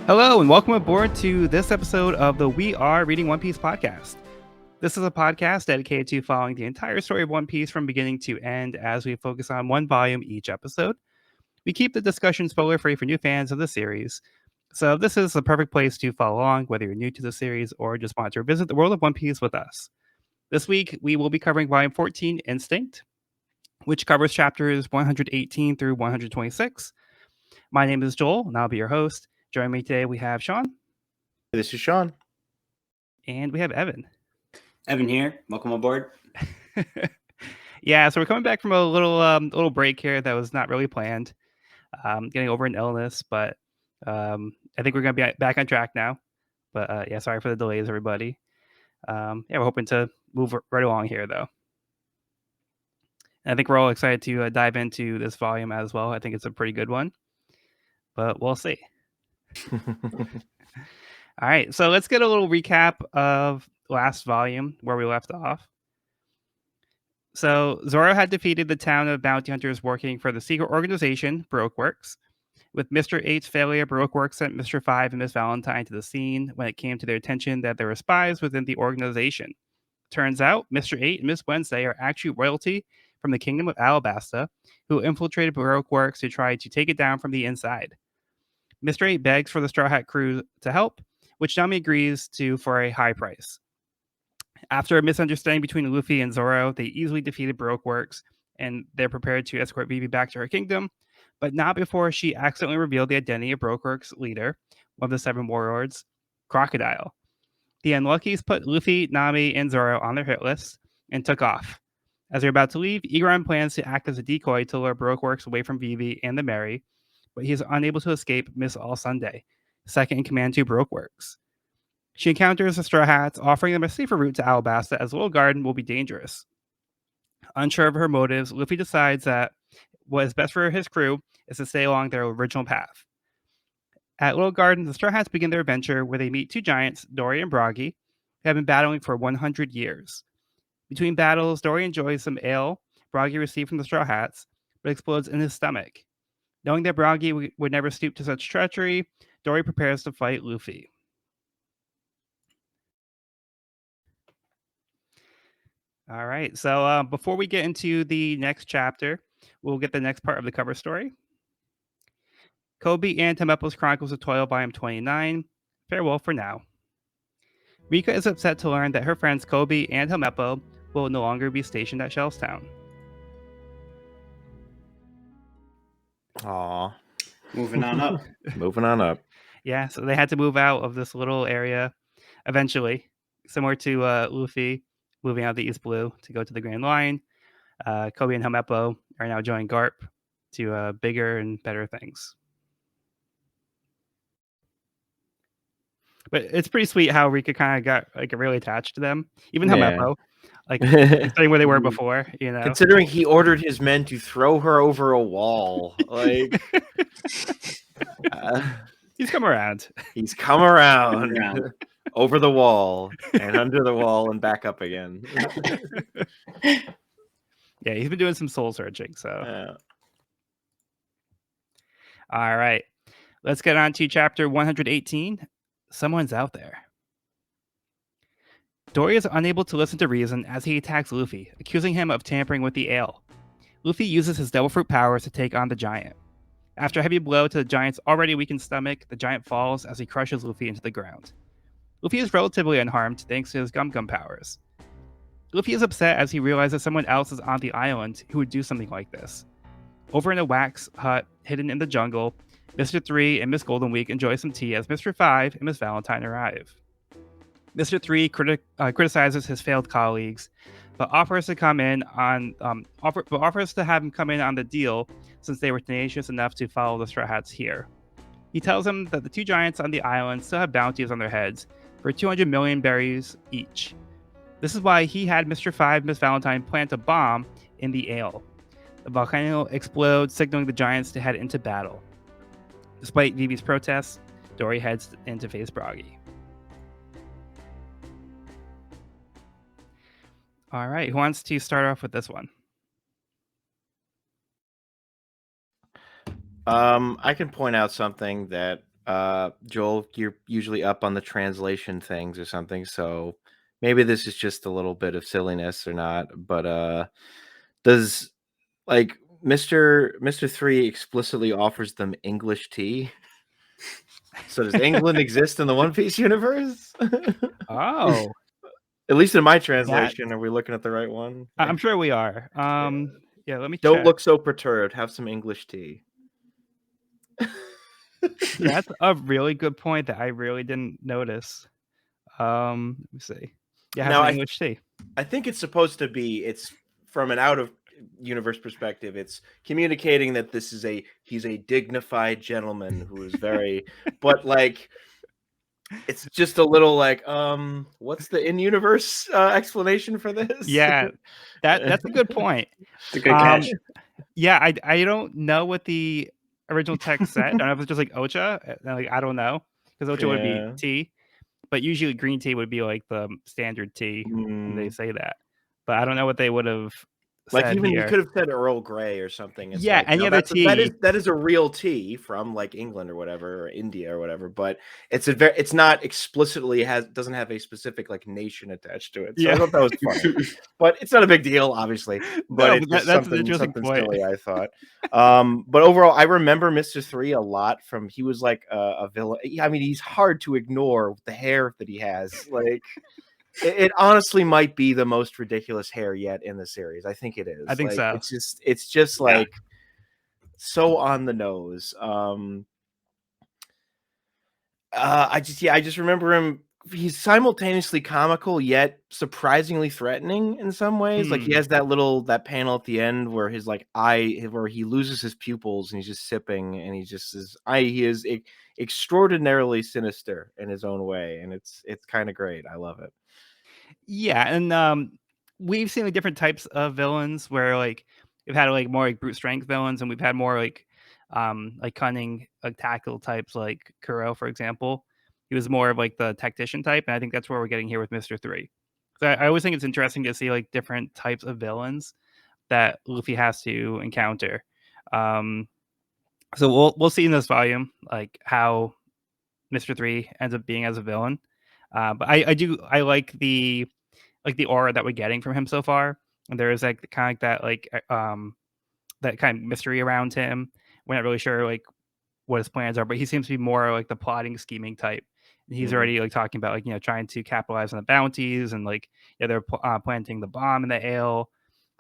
Hello, and welcome aboard to this episode of the We Are Reading One Piece podcast. This is a podcast dedicated to following the entire story of One Piece from beginning to end as we focus on one volume each episode. We keep the discussion spoiler-free for new fans of the series, so this is the perfect place to follow along, whether you're new to the series or just want to visit the world of One Piece with us. This week, we will be covering Volume 14, Instinct, which covers chapters 118 through 126. My name is Joel, and I'll be your host. Joining me today, we have Sean. This is Sean. And we have Evan. Evan here. Welcome aboard. Yeah, so we're coming back from a little break here that was not really planned. Getting over an illness, but I think we're going to be back on track now. But yeah, sorry for the delays, everybody. Yeah, we're hoping to move right along here, though. And I think we're all excited to dive into this volume as well. I think it's a pretty good one, but we'll see. All right, so let's get a little recap of last volume where we left off. So Zoro had defeated the town of bounty hunters working for the secret organization, Baroque Works. With Mr. 8's failure, Baroque Works sent Mr. 5 and Miss Valentine to the scene when it came to their attention that there were spies within the organization. Turns out, Mr. 8 and Miss Wednesday are actually royalty from the Kingdom of Alabasta, who infiltrated Baroque Works to try to take it down from the inside. Mr. 8 begs for the Straw Hat crew to help, which Nami agrees to for a high price. After a misunderstanding between Luffy and Zoro, they easily defeated Baroque Works, and they're prepared to escort Vivi back to her kingdom, but not before she accidentally revealed the identity of Baroque Works' leader, one of the 7 warlords, Crocodile. The Unluckies put Luffy, Nami, and Zoro on their hit list and took off. As they're about to leave, Egron plans to act as a decoy to lure Baroque Works away from Vivi and the Mary, but he is unable to escape Miss All Sunday, second in command to Baroque Works. She encounters the Straw Hats, offering them a safer route to Alabasta as Little Garden will be dangerous. Unsure of her motives, Luffy decides that what is best for his crew is to stay along their original path. At Little Garden, the Straw Hats begin their adventure where they meet 2 giants, Dory and Broggy, who have been battling for 100 years. Between battles, Dory enjoys some ale Broggy received from the Straw Hats, but explodes in his stomach. Knowing that Broggy would never stoop to such treachery, Dory prepares to fight Luffy. All right, so before we get into the next chapter, we'll get the next part of the cover story. Kobe and Tamepo's Chronicles of Toil, Volume 29. Farewell for now. Rika is upset to learn that her friends Kobe and Tamepo will no longer be stationed at Shellstown. Aw. Moving on up. Moving on up. Yeah, so they had to move out of this little area eventually, similar to Luffy moving out of the East Blue to go to the Grand Line. Kobe and Tamepo are now joining Garp to bigger and better things. But it's pretty sweet how Rika kind of got like really attached to them, even Tamepo, like considering where they were before. You know, considering he ordered his men to throw her over a wall, like he's come around. He's come around over the wall and under the wall and back up again. Yeah, he's been doing some soul searching. So, all right, let's get on to chapter 118. Someone's out there. Dory is unable to listen to reason as he attacks Luffy, accusing him of tampering with the ale. Luffy uses his Devil Fruit powers to take on the giant. After a heavy blow to the giant's already weakened stomach, the giant falls as he crushes Luffy into the ground. Luffy is relatively unharmed thanks to his Gum Gum powers. Luffy is upset as he realizes someone else is on the island who would do something like this. Over in a wax hut hidden in the jungle, Mr. 3 and Miss Golden Week enjoy some tea as Mr. 5 and Miss Valentine arrive. Mr. 3 criticizes his failed colleagues, but offers to have him come in on the deal since they were tenacious enough to follow the Straw Hats here. He tells them that the 2 giants on the island still have bounties on their heads for 200 million berries each. This is why he had Mr. 5 and Miss Valentine plant a bomb in the ale. The volcano explodes, signaling the giants to head into battle. Despite Vivi's protests, Dory heads in to face Broggy. All right, who wants to start off with this one? I can point out something that Joel, you're usually up on the translation things or something, so maybe this is just a little bit of silliness or not, but does like Mr. 3 explicitly offers them English tea? So does England exist in the One Piece universe? Oh, At least in my that translation, are we looking at the right one? I'm sure we are. Yeah, let me Don't check. look so perturbed. Have some English tea. That's a really good point that I really didn't notice. Let me see. Yeah, have Now, some English tea. I think it's supposed to be, it's from an out of universe perspective, it's communicating that he's a dignified gentleman who is very, but like, it's just a little like, what's the in universe explanation for this? Yeah, that's a good point. It's a good catch. Yeah, I don't know what the original text said. I don't know if it's just like Ocha. Like I don't know because Ocha would be Yeah. tea, but usually green tea would be like the standard tea when they say that. But I don't know what they would have Like said even you here. could have said Earl Grey or something. It's Yeah, like any now other tea. that is a real tea from like England or whatever or India or whatever, but it's not explicitly doesn't have a specific like nation attached to it. So I Yeah, thought that was funny, but it's not a big deal, obviously. But no, it's but just that's an interesting something point. silly, I thought. But overall, I remember Mr. 3 a lot from he was like a villain. I mean, he's hard to ignore with the hair that he has, like. It honestly might be the most ridiculous hair yet in the series. I think it I is. think Like so. it's just Yeah. like so on the nose. I just remember him. He's simultaneously comical yet surprisingly threatening in some ways. Like he has that panel at the end where his like eye where he loses his pupils and he's just sipping and he just he is extraordinarily sinister in his own way, and it's kind of great. I love it. Yeah, and we've seen like different types of villains where like we've had like more like brute strength villains, and we've had more like cunning like tactical types like Kuro, for example. He was more of like the tactician type, and I think that's where we're getting here with Mister 3. So I always think it's interesting to see like different types of villains that Luffy has to encounter. Um, so we'll see in this volume like how Mister 3 ends up being as a villain. But I like the aura that we're getting from him so far. And there is like kind of like that kind of mystery around him. We're not really sure like what his plans are, but he seems to be more like the plotting, scheming type. And he's already like talking about like trying to capitalize on the bounties and like they're planting the bomb in the ale.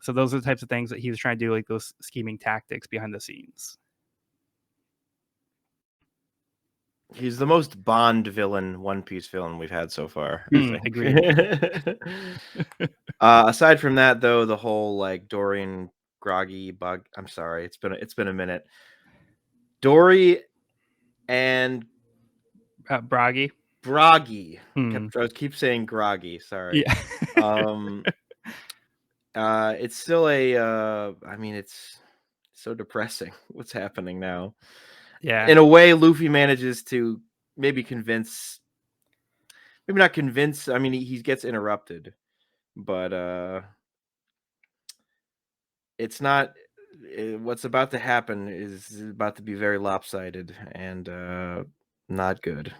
So those are the types of things that he was trying to do, like those scheming tactics behind the scenes. He's the most Bond villain, One Piece villain we've had so far, I think. Agreed. Aside from that, though, the whole like Dorian groggy bug. I'm sorry, it's been a minute. Dory and Bragi. Broggy. Hmm. I keep saying groggy. Sorry. Yeah. It's still I mean, it's so depressing what's happening now. Yeah. In a way, Luffy manages to maybe not convince. I mean, he gets interrupted, but it's not. What's about to happen is about to be very lopsided and not good.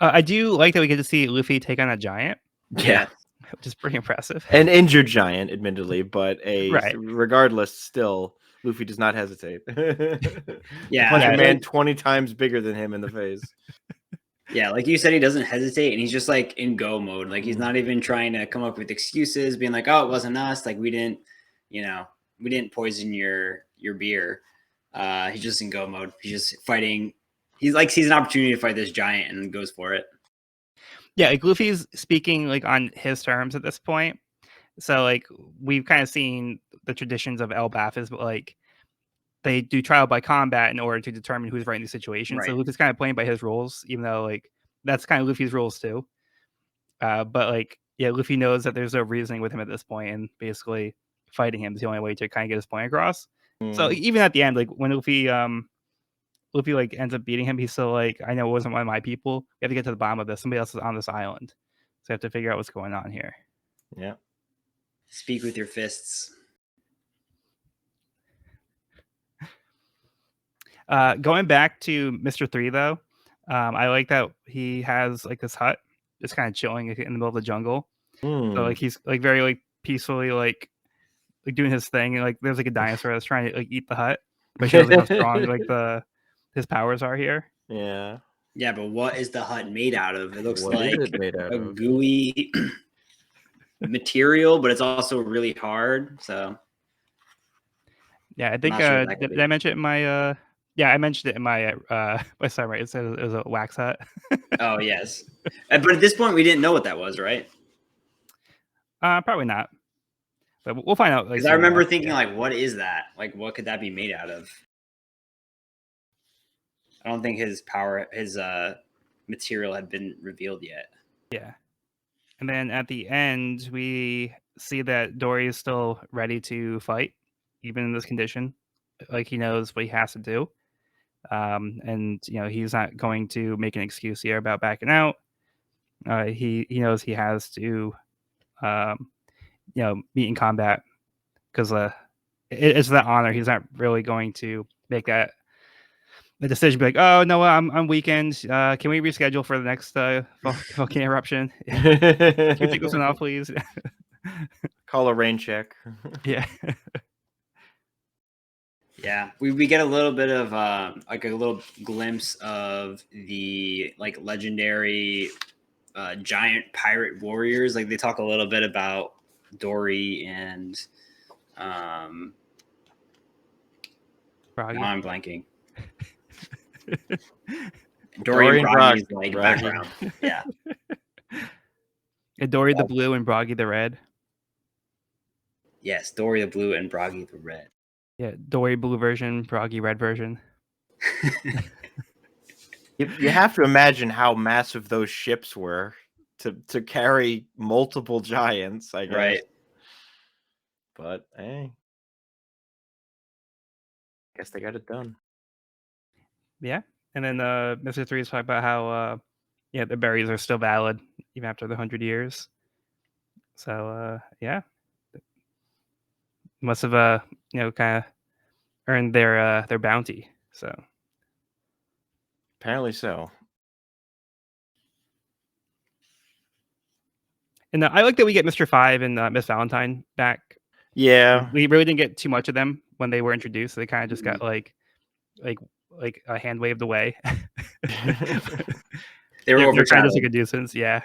I do like that we get to see Luffy take on a giant, Yeah, which is pretty impressive. an injured giant, admittedly, but Right. regardless, still Luffy does not hesitate. Yeah, Punch a Yeah, man like 20 times bigger than him in the face. yeah, like you said, he doesn't hesitate, and he's just like in go mode. Like he's Mm. not even trying to come up with excuses, being like, "Oh, it wasn't us. Like we didn't, we didn't poison your beer." He's just in go mode. He's just fighting. He's like sees an opportunity to fight this giant and goes for it. yeah, like Luffy's speaking like on his terms at this point. So like we've kind of seen the traditions of Elbaf is like they do trial by combat in order to determine who's right in the situation. So Right. Luffy's kind of playing by his rules, even though like that's kind of Luffy's rules too. But like yeah, Luffy knows that there's no reasoning with him at this point, and basically fighting him is the only way to kind of get his point across. So even at the end, like when Luffy like ends up beating him, he's still like, I know it wasn't one of my people. We have to get to the bottom of this. Somebody else is on this island. So I have to figure out what's going on here. Yeah. Speak with your fists. Going back to Mr. 3 though, I like that he has like this hut just kind of chilling in the middle of the jungle. So like he's like very like peacefully like doing his thing, and like there's like a dinosaur that's trying to like eat the hut, but shows like how strong like his powers are here. Yeah. Yeah, but what is the hut made out of? It looks What is like it made out a of? gooey material, but it's also really hard. So Yeah, I I'm think not sure what that could did be. I mention it in my yeah, I mentioned it in my my summary. It said it was a wax hut. Oh yes, but at this point we didn't know what that was, right? Probably not, but we'll find out like Because I soon remember enough. thinking Yeah. like, what is that? Like, what could that be made out of? I don't think his material had been revealed yet. Yeah. And then at the end, we see that Dory is still ready to fight, even in this condition. Like he knows what he has to do. And he's not going to make an excuse here about backing out. He knows he has to um, meet in combat because it's that honor. He's not really going to make that the decision. Be like, oh no, I'm weekend. Can we reschedule for the next volcano eruption? Can you take this one off, please? Call a rain check. Yeah. Yeah, we get a little bit of like a little glimpse of the like legendary giant pirate warriors. Like they talk a little bit about Dory and Froggy. now I'm blanking. Dory and Broggy's Broggy. like background. Yeah. And Dory the blue and Broggy the red. Yes, Dory the blue and Broggy the red. Yeah, Dory blue version, Broggy red version. You have to imagine how massive those ships were to carry multiple giants, I guess. Right. But hey, guess they got it done. Yeah. And then Mr. 3 is talking about how the berries are still valid even after the 100 years. So yeah. Must have kind of earned their bounty. So Apparently so. and I like that we get Mr. 5 and Miss Valentine back. Yeah. We really didn't get too much of them when they were introduced. So they kind of just got like a hand waved away. They were they're kind of just overshadowed. like a nuisance. Yeah.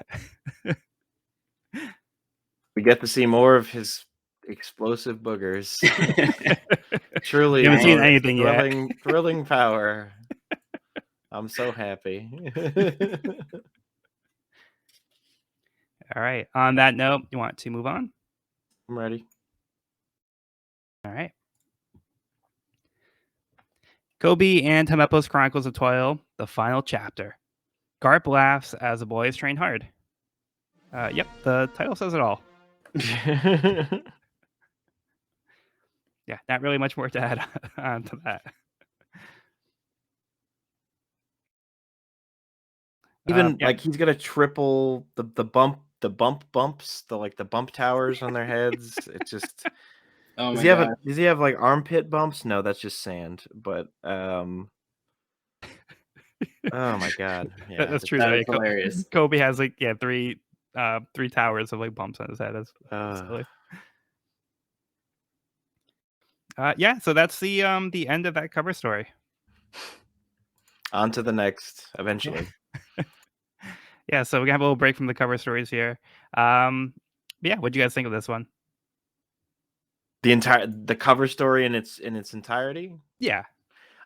We get to see more of his explosive boogers. Truly, You haven't seen anything yet. Thrilling power. I'm so happy. All right. On that note, you want to move on? I'm ready. All right. Kobe and Tamepo's Chronicles of Toil, the final chapter. Garp laughs as the boys train hard. Yep, the title says it all. Yeah, not really much more to add on to that. Even like he's gonna triple the bumps, the bump towers on their heads. It's just Oh does my he have god. does he have like armpit bumps? No, that's just sand. But oh my god. Yeah. That's true. That is hilarious. Kobe has like three towers of like bumps on his head. That's silly. So that's the end of that cover story. On to the next eventually. Yeah, so we're gonna have a little break from the cover stories here. Yeah, what'd you guys think of this one? The cover story in its entirety? Yeah.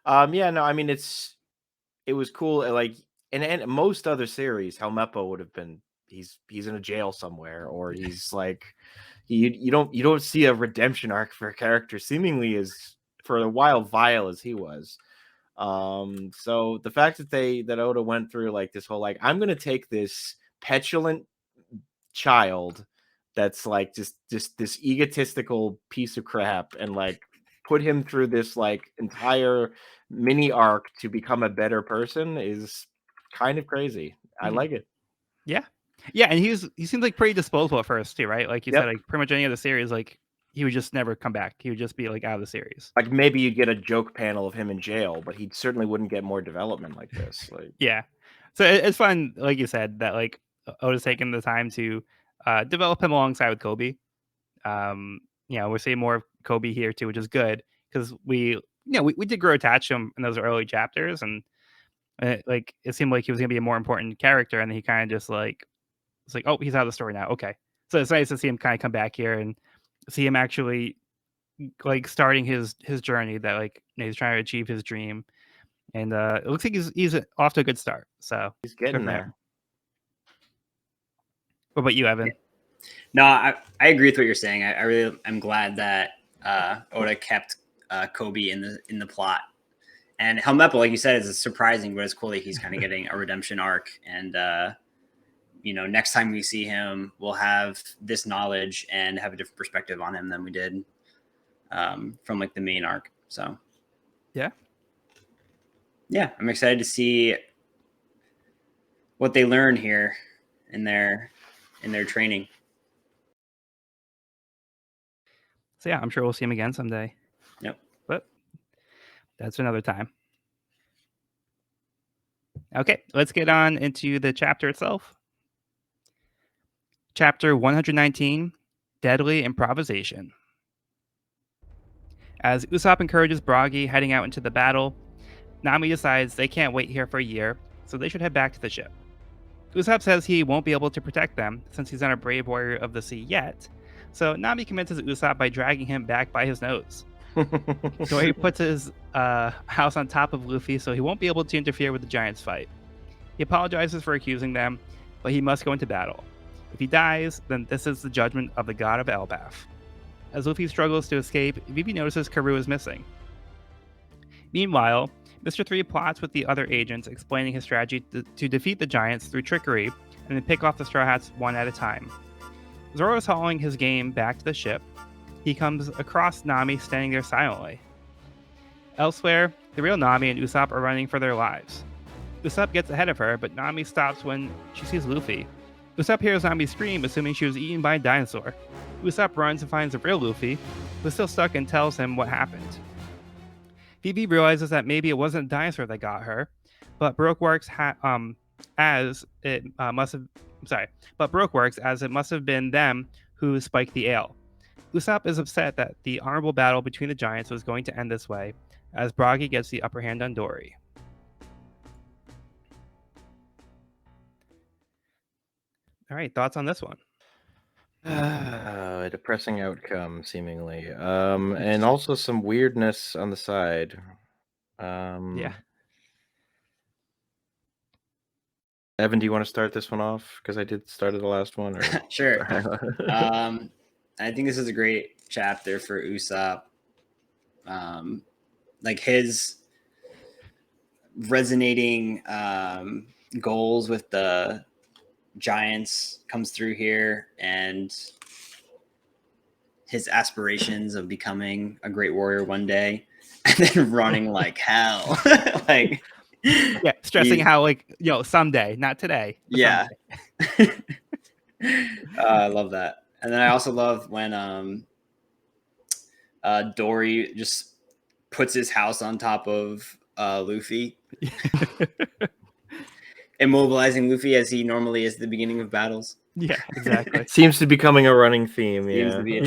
Yeah, no, I mean it was cool. Like and most other series, Helmeppo would have been he's in a jail somewhere, or he's like you don't see a redemption arc for a character seemingly as for a while vile as he was. So the fact that Oda went through like this whole like I'm gonna take this petulant child that's like just this egotistical piece of crap and like put him through this like entire mini arc to become a better person is kind of crazy. I like it. Yeah, and he seemed like pretty disposable at first too, right? Like you said, like pretty much any of the series, like he would just never come back. He would just be like out of the series. Like maybe you'd get a joke panel of him in jail, but he certainly wouldn't get more development like this. Like, Yeah. So it's fun, like you said, that like Oda's taking the time to develop him alongside with Kobe. We're seeing more of Kobe here too, which is good because we did grow attached to him in those early chapters, and like it seemed like he was gonna be a more important character, and then he kind of just like it's like, oh, he's out of the story now. Okay, so it's nice to see him kind of come back here and see him actually like starting his journey that like he's trying to achieve his dream, and it looks like he's off to a good start. So he's getting there. Him. What about you, Evan? No, I agree with what you're saying. I really am glad that Oda kept Kobe in the plot. And Helmeppo, like you said, is surprising, but it's cool that he's kind of getting a redemption arc. And next time we see him, we'll have this knowledge and have a different perspective on him than we did from like the main arc. So yeah, I'm excited to see what they learn here in their training. So yeah, I'm sure we'll see him again someday. Yep. But that's another time. Okay, let's get on into the chapter itself. Chapter 119, Deadly Improvisation. As Usopp encourages Broggy heading out into the battle, Nami decides they can't wait here for a year, so they should head back to the ship. Usopp says he won't be able to protect them since he's not a brave warrior of the sea yet, so Nami convinces Usopp by dragging him back by his nose. Dory puts his house on top of Luffy so he won't be able to interfere with the Giants' fight. He apologizes for accusing them, but he must go into battle. If he dies, then this is the judgment of the god of Elbaf. As Luffy struggles to escape, Vivi notices Karoo is missing. Meanwhile, Mr. 3 plots with the other agents, explaining his strategy to defeat the Giants through trickery and then pick off the Straw Hats one at a time. Zoro is hauling his game back to the ship. He comes across Nami standing there silently. Elsewhere, the real Nami and Usopp are running for their lives. Usopp gets ahead of her, but Nami stops when she sees Luffy. Usopp hears Nami scream, assuming she was eaten by a dinosaur. Usopp runs and finds the real Luffy, who's still stuck, and tells him what happened. Vivi realizes that maybe it wasn't a dinosaur that got her, but Baroque works as it must have been them who spiked the ale. Usopp is upset that the honorable battle between the Giants was going to end this way, as Broggy gets the upper hand on Dory. All right, thoughts on this one? A depressing outcome, seemingly, and also some weirdness on the side. Yeah. Evan, do you want to start this one off? Because I did start the last one. Or... Sure. I think this is a great chapter for Usopp. Like his resonating goals with the Giants comes through here, and his aspirations of becoming a great warrior one day, and then running like hell. Like, yeah, stressing how like someday, not today. Yeah. I love that. And then I also love when Dory just puts his house on top of Luffy. Immobilizing Luffy as he normally is at the beginning of battles. Yeah, exactly. Seems to be becoming a running theme. Seems to be a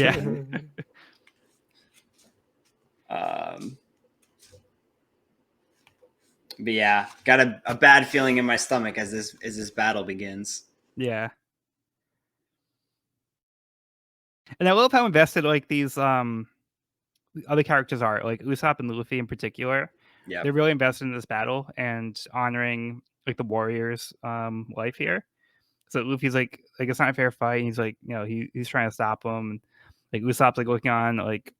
but yeah, got a bad feeling in my stomach as this battle begins. Yeah. And I love how invested like these other characters are, like Usopp and Luffy in particular. Yeah, they're really invested in this battle and honoring like the warriors' life here. So Luffy's like it's not a fair fight. And he's like he's trying to stop him. And, like Usopp's like looking on like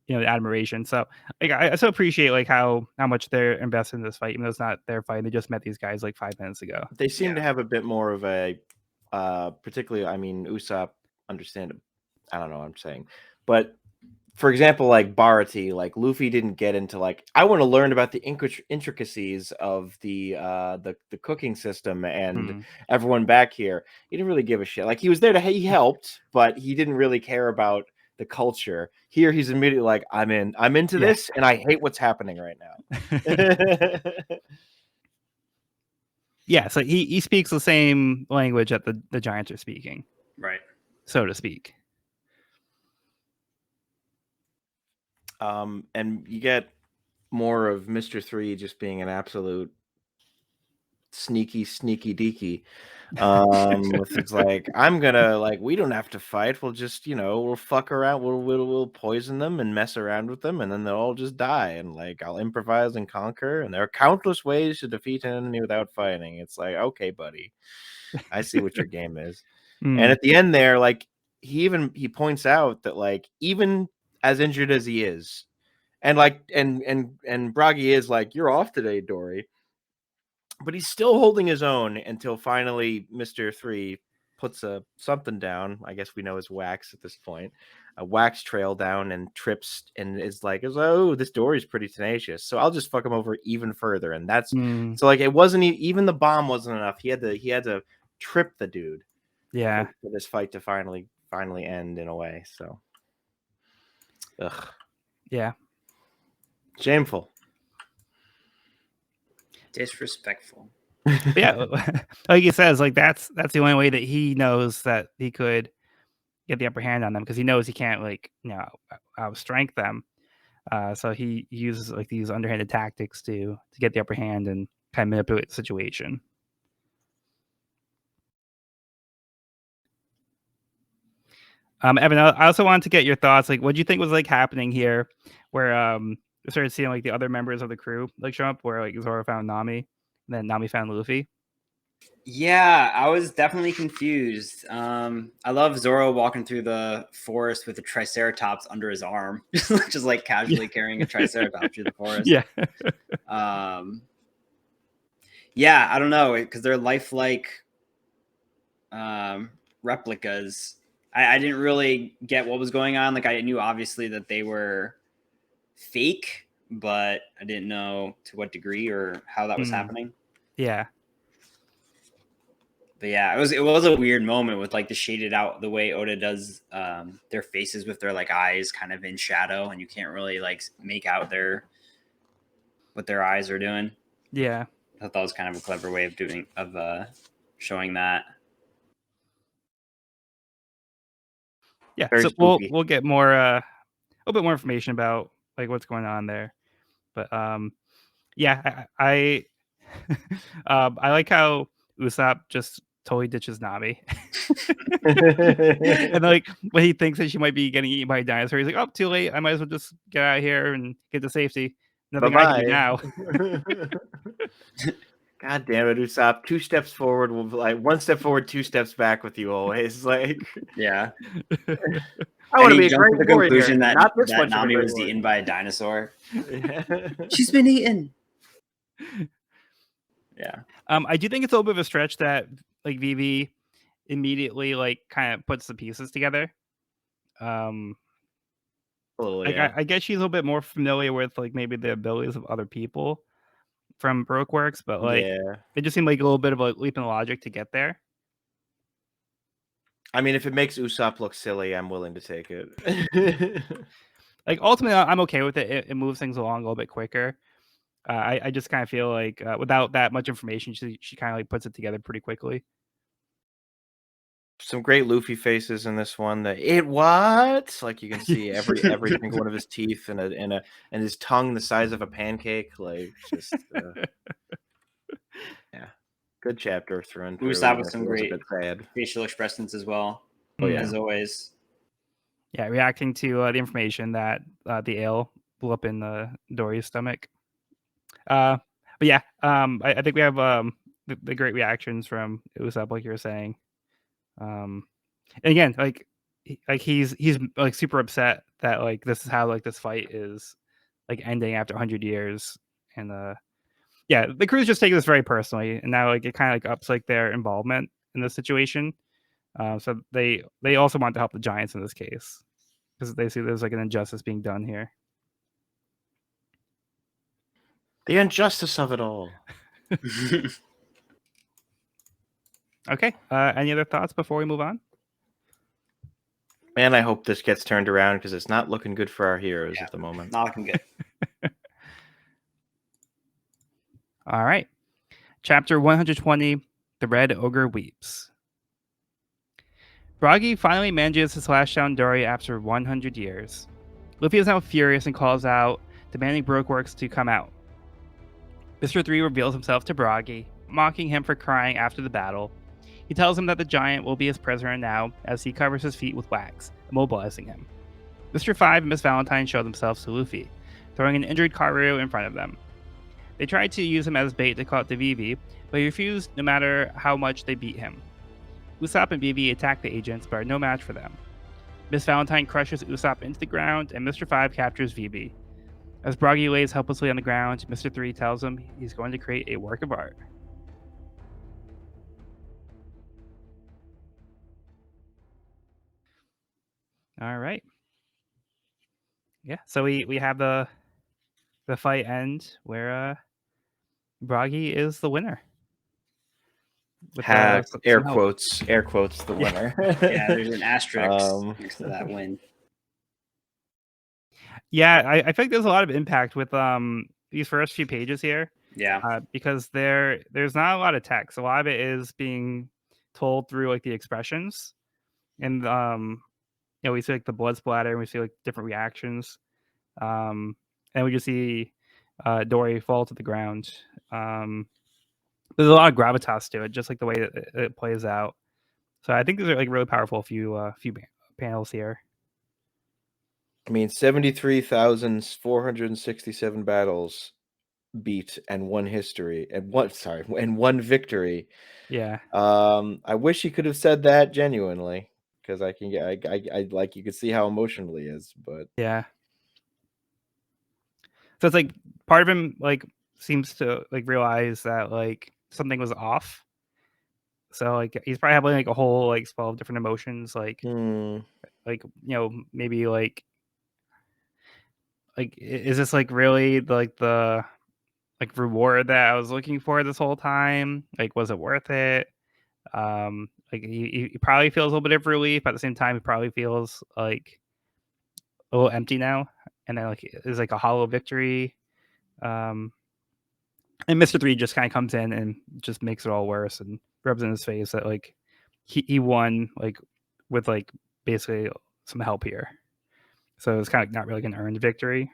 admiration. So like I so appreciate like how much they're invested in this fight, even though it's not their fight. They just met these guys like 5 minutes ago. They seem to have a bit more of a particularly, I mean, Usopp, understand, I don't know what I'm saying, but for example, like Barati, like Luffy didn't get into like, I want to learn about the intricacies of the cooking system and everyone back here. He didn't really give a shit. Like he was there he helped, but he didn't really care about the culture. Here he's immediately like, I'm into this, and I hate what's happening right now. Yeah, so he speaks the same language that the giants are speaking, Right. so to speak. And you get more of Mr. 3 just being an absolute sneaky deaky. It's like, I'm gonna, like, we don't have to fight. We'll just, we'll fuck around. We'll poison them and mess around with them, and then they'll all just die. And like, I'll improvise and conquer. And there are countless ways to defeat an enemy without fighting. It's like, okay, buddy, I see what your game is. And at the end there, like, he points out that, like, even as injured as he is, and like, and Bragi is like, you're off today, Dory. But he's still holding his own until finally Mr. 3 puts something down. I guess we know it's wax at this point. A wax trail down and trips and is like, oh, this Dory's pretty tenacious. So I'll just fuck him over even further. And that's so, like, it wasn't even the bomb wasn't enough. He had to trip the dude. Yeah. For this fight to finally end in a way. So ugh. Yeah. Shameful. Disrespectful. Yeah, like he says, like that's the only way that he knows that he could get the upper hand on them, because he knows he can't, like, outstrength them. So he uses like these underhanded tactics to get the upper hand and kind of manipulate the situation. Evan, I also wanted to get your thoughts. Like, what do you think was like happening here, where we started seeing like the other members of the crew like show up, where like Zoro found Nami, and then Nami found Luffy. Yeah, I was definitely confused. I love Zoro walking through the forest with a triceratops under his arm, just like casually carrying a triceratops through the forest. Yeah. Yeah, I don't know, because they're lifelike replicas. I didn't really get what was going on. Like, I knew obviously that they were fake, but I didn't know to what degree or how that was happening. Yeah. But yeah, it was a weird moment with like the shaded out the way Oda does their faces with their like eyes kind of in shadow, and you can't really like make out what their eyes are doing. Yeah. I thought that was kind of a clever way of showing that. Yeah, Very so spooky. we'll get more a little bit more information about like what's going on there. But yeah, I I like how Usopp just totally ditches Nami. And like when he thinks that she might be getting eaten by a dinosaur, he's like, "Oh, too late. I might as well just get out of here and get to safety. Nothing I can do now." God damn it, Usopp! 2 steps forward, like 1 step forward, 2 steps back with you always. Like, yeah, I want to be a jumped great to the warrior, conclusion that not this much Nami of a was great eaten by a dinosaur. warrior. She's been eaten. Yeah. I do think it's a little bit of a stretch that like Vivi immediately like kind of puts the pieces together. Like, Yeah. I guess she's a little bit more familiar with like maybe the abilities of other people from Baroque works, but like it just seemed like a little bit of a leap in logic to get there. I mean, if it makes Usopp look silly, I'm willing to take it. Like ultimately, I'm okay with it. It moves things along a little bit quicker. I just kind of feel like without that much information, she kind of like puts it together pretty quickly. Some great Luffy faces in this one. Like, you can see every single one of his teeth and his tongue the size of a pancake. Like, just yeah, good chapter through and through. Usopp with some It was a great bit sad. facial expressions as well. Oh yeah, as always. Yeah, reacting to the information that the ale blew up in Dory's stomach. But yeah, I think we have the great reactions from Usopp, like you were saying. And again, like he's like super upset that like this is how like this fight is like ending after 100 years, and yeah, the crew's just taking this very personally, and now like it kind of like ups like their involvement in this situation. So they also want to help the Giants in this case because they see there's like an injustice being done here. the injustice of it all. Okay. Any other thoughts before we move on? Man, I hope this gets turned around because it's not looking good for our heroes at the moment. Not looking good. All right. Chapter 120, The Red Ogre Weeps. Bragi finally manages to slash down Dory after 100 years. Luffy is now furious and calls out, demanding Brokeworks to come out. Mr. 3 reveals himself to Bragi, mocking him for crying after the battle. He tells him that the giant will be his prisoner now, as he covers his feet with wax, immobilizing him. Mr. 5 and Miss Valentine show themselves to Luffy, throwing an injured Karu in front of them. They tried to use him as bait to call out to Vivi, but he refused no matter how much they beat him. Usopp and Vivi attack the agents, but are no match for them. Miss Valentine crushes Usopp into the ground, and Mr. 5 captures Vivi. As Bragi lays helplessly on the ground, Mr. 3 tells him he's going to create a work of art. All right. Yeah, so we have the fight end where Bragi is the winner. With Air some help. quotes, the winner. Yeah, there's an asterisk next to that win. Yeah, I feel like there's a lot of impact with these first few pages here. Yeah. Because there's not a lot of text. A lot of it is being told through like the expressions, and we see like the blood splatter, and we see like different reactions, and we just see Dory fall to the ground. There's a lot of gravitas to it, just like the way it plays out. So I think these are like really powerful few panels here. I mean, 73,467 battles beat and one history and one victory. Yeah. I wish he could have said that genuinely, because I like, you could see how emotional he is, but yeah. So it's like part of him like seems to like realize that like something was off. So like he's probably having like a whole like 12 different emotions, like maybe like is this like really like the like reward that I was looking for this whole time? Like, was it worth it? Like he probably feels a little bit of relief, but at the same time he probably feels like a little empty now, and then like it's like a hollow victory. And Mr. 3 just kind of comes in and just makes it all worse and rubs in his face that like he won like with like basically some help here. So it's kind of not really an earned victory.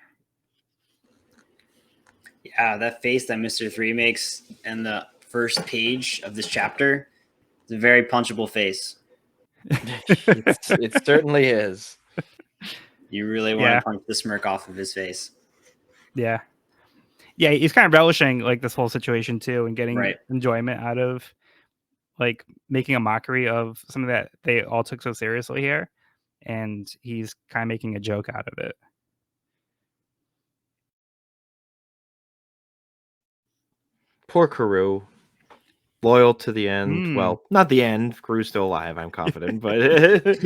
Yeah, that face that Mr. 3 makes in the first page of this chapter is a very punchable face. it certainly is. You really want to punch the smirk off of his face. Yeah. Yeah, he's kind of relishing like this whole situation too, and getting enjoyment out of like making a mockery of something that they all took so seriously here, and he's kind of making a joke out of it. Poor Karu. Loyal to the end. Well, not the end. Karu's still alive, I'm confident, but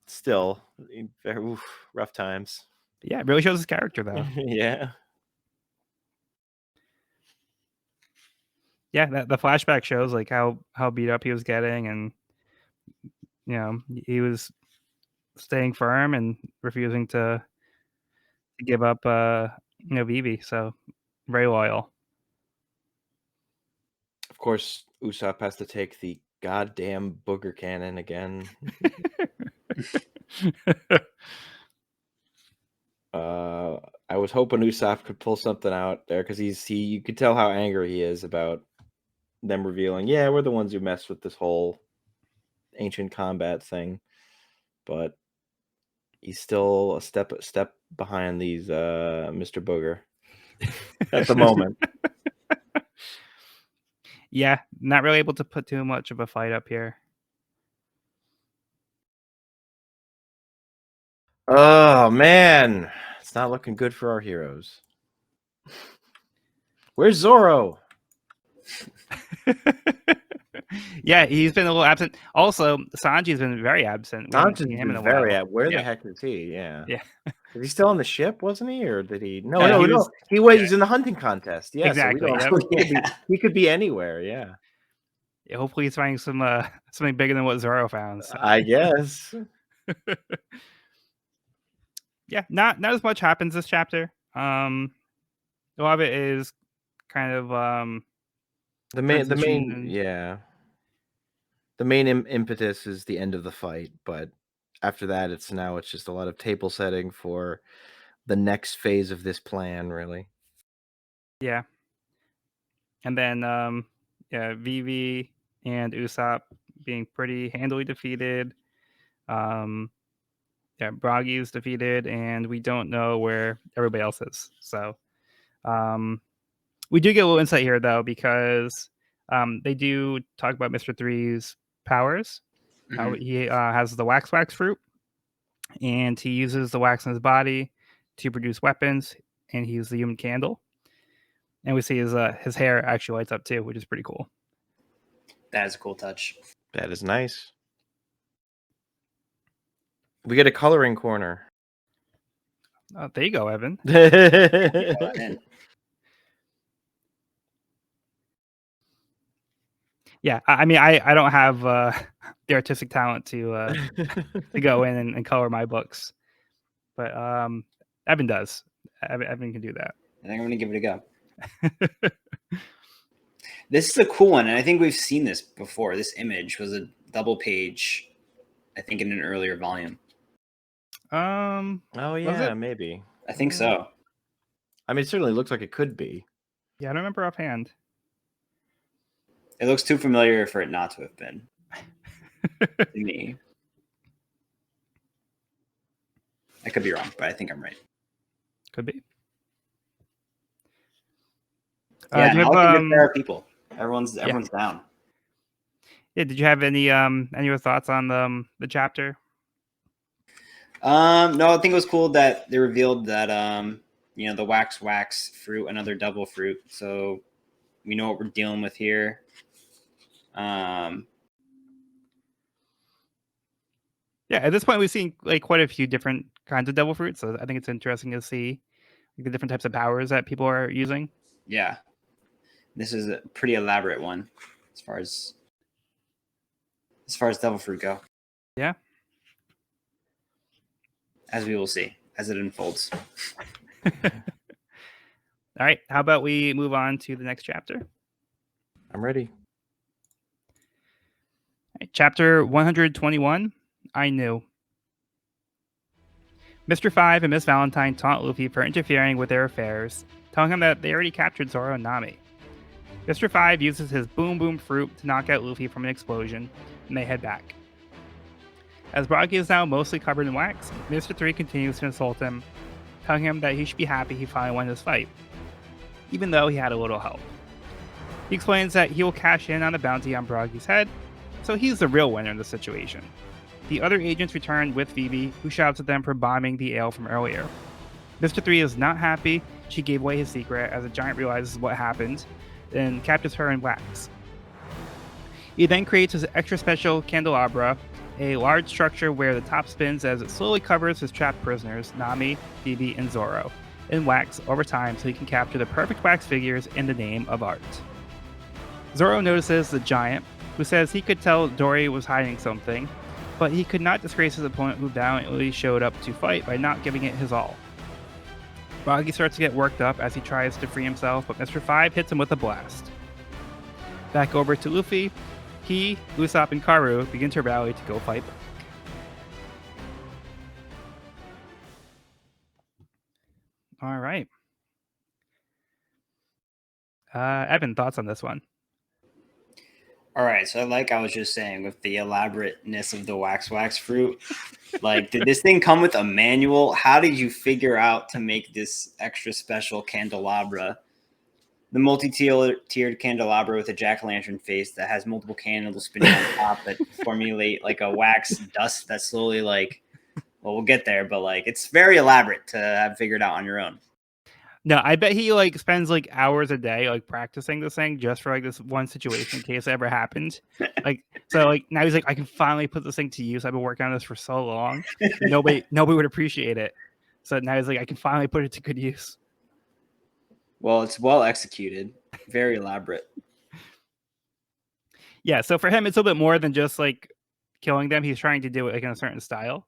still, rough times. Yeah, it really shows his character though. Yeah. Yeah, the flashback shows like how beat up he was getting, and he was staying firm and refusing to give up Vivi, so very loyal. Of course, Usopp has to take the goddamn booger cannon again. I was hoping Usopp could pull something out there, because you could tell how angry he is about them revealing, yeah, we're the ones who messed with this whole ancient combat thing, but he's still a step behind these Mr. Booger at the moment. Yeah, not really able to put too much of a fight up here. Oh man, it's not looking good for our heroes. Where's Zoro? Yeah, he's been a little absent. Also, Sanji's been very absent. Sanji's been very absent. Where the heck is he? Yeah. Is he still on the ship? Wasn't he, or did he? No. He's in the hunting contest. Yeah, exactly. So he could be anywhere. Yeah. Yeah, hopefully he's finding some something bigger than what Zoro found. So. I guess. Yeah, not as much happens this chapter. A lot of it is kind of The transition main, and yeah. The main impetus is the end of the fight, but after that, it's just a lot of table setting for the next phase of this plan, really. yeah, and then yeah, Vivi and Usopp being pretty handily defeated. Um, yeah, Bragi's defeated, and we don't know where everybody else is. So we do get a little insight here though, because they do talk about Mr. Three's powers. How he has the wax fruit, and he uses the wax in his body to produce weapons, and he uses the human candle. And we see his hair actually lights up too, which is pretty cool. That is a cool touch. That is nice. We get a coloring corner. There you go, Evan. Yeah, I mean, I don't have the artistic talent to go in and color my books, but Evan does. Evan can do that. I think I'm gonna give it a go. This is a cool one, and I think we've seen this before. This image was a double page, I think, in an earlier volume. Oh yeah, maybe. I think so. I mean, it certainly looks like it could be. Yeah, I don't remember offhand. It looks too familiar for it not to have been. To me. I could be wrong, but I think I'm right. Could be. Yeah, now there are people. Everyone's down. Yeah, did you have any other thoughts on the chapter? No, I think it was cool that they revealed that the wax fruit, another double fruit. So we know what we're dealing with here. Yeah, at this point we've seen like quite a few different kinds of devil fruits, so I think it's interesting to see the different types of powers that people are using. Yeah, this is a pretty elaborate one as far as devil fruit go. Yeah, as we will see as it unfolds. All right, how about we move on to the next chapter? I'm ready. All right, chapter 121. I knew. Mr. Five and Miss Valentine taunt Luffy for interfering with their affairs, telling him that they already captured Zoro and Nami. Mr. Five uses his Boom Boom fruit to knock out Luffy from an explosion, and they head back. As Bragi is now mostly covered in wax, Mr. Three continues to insult him, telling him that he should be happy he finally won this fight, even though he had a little help. He explains that he will cash in on the bounty on Bragi's head, so he's the real winner in the situation. The other agents return with Vivi, who shouts at them for bombing the ale from earlier. Mr. Three is not happy she gave away his secret as the giant realizes what happened and captures her in wax. He then creates his extra special candelabra, a large structure where the top spins as it slowly covers his trapped prisoners, Nami, Vivi, and Zoro, in wax over time so he can capture the perfect wax figures in the name of art. Zoro notices the giant, who says he could tell Dory was hiding something, but he could not disgrace his opponent who valiantly showed up to fight by not giving it his all. Bragi starts to get worked up as he tries to free himself, but Mr. Five hits him with a blast. Back over to Luffy, he, Usopp, and Karu begin to rally to go fight back. All right. Evan, thoughts on this one? All right, so like I was just saying, with the elaborateness of the wax fruit, like, did this thing come with a manual? How did you figure out to make this extra special candelabra? The multi-tiered candelabra with a jack-o'-lantern face that has multiple candles spinning on top that formulate like a wax dust that slowly, like, well, we'll get there, but like, it's very elaborate to have figured out on your own. No, I bet he like spends like hours a day like practicing this thing just for like this one situation in case it ever happened. Like, so like now he's like, I can finally put this thing to use. I've been working on this for so long. Nobody would appreciate it. So now he's like, I can finally put it to good use. Well, it's well executed, very elaborate. Yeah, so for him, it's a little bit more than just like killing them. He's trying to do it like in a certain style,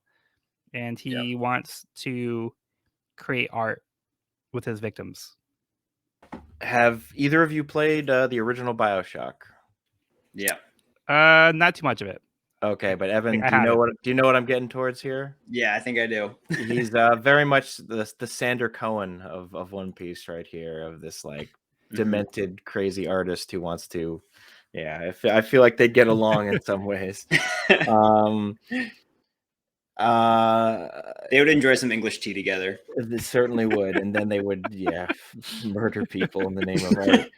and he wants to create art with his victims. Have either of you played the original BioShock? Yeah. Not too much of it. Okay, but Evan, I do you know haven't. what I'm getting towards here? Yeah, I think I do. He's very much the Sander Cohen of One Piece right here, of this like demented, crazy artist who wants to. Yeah, I feel like they get along in some ways. They would enjoy some English tea together. They certainly would, and then they would, murder people in the name of art.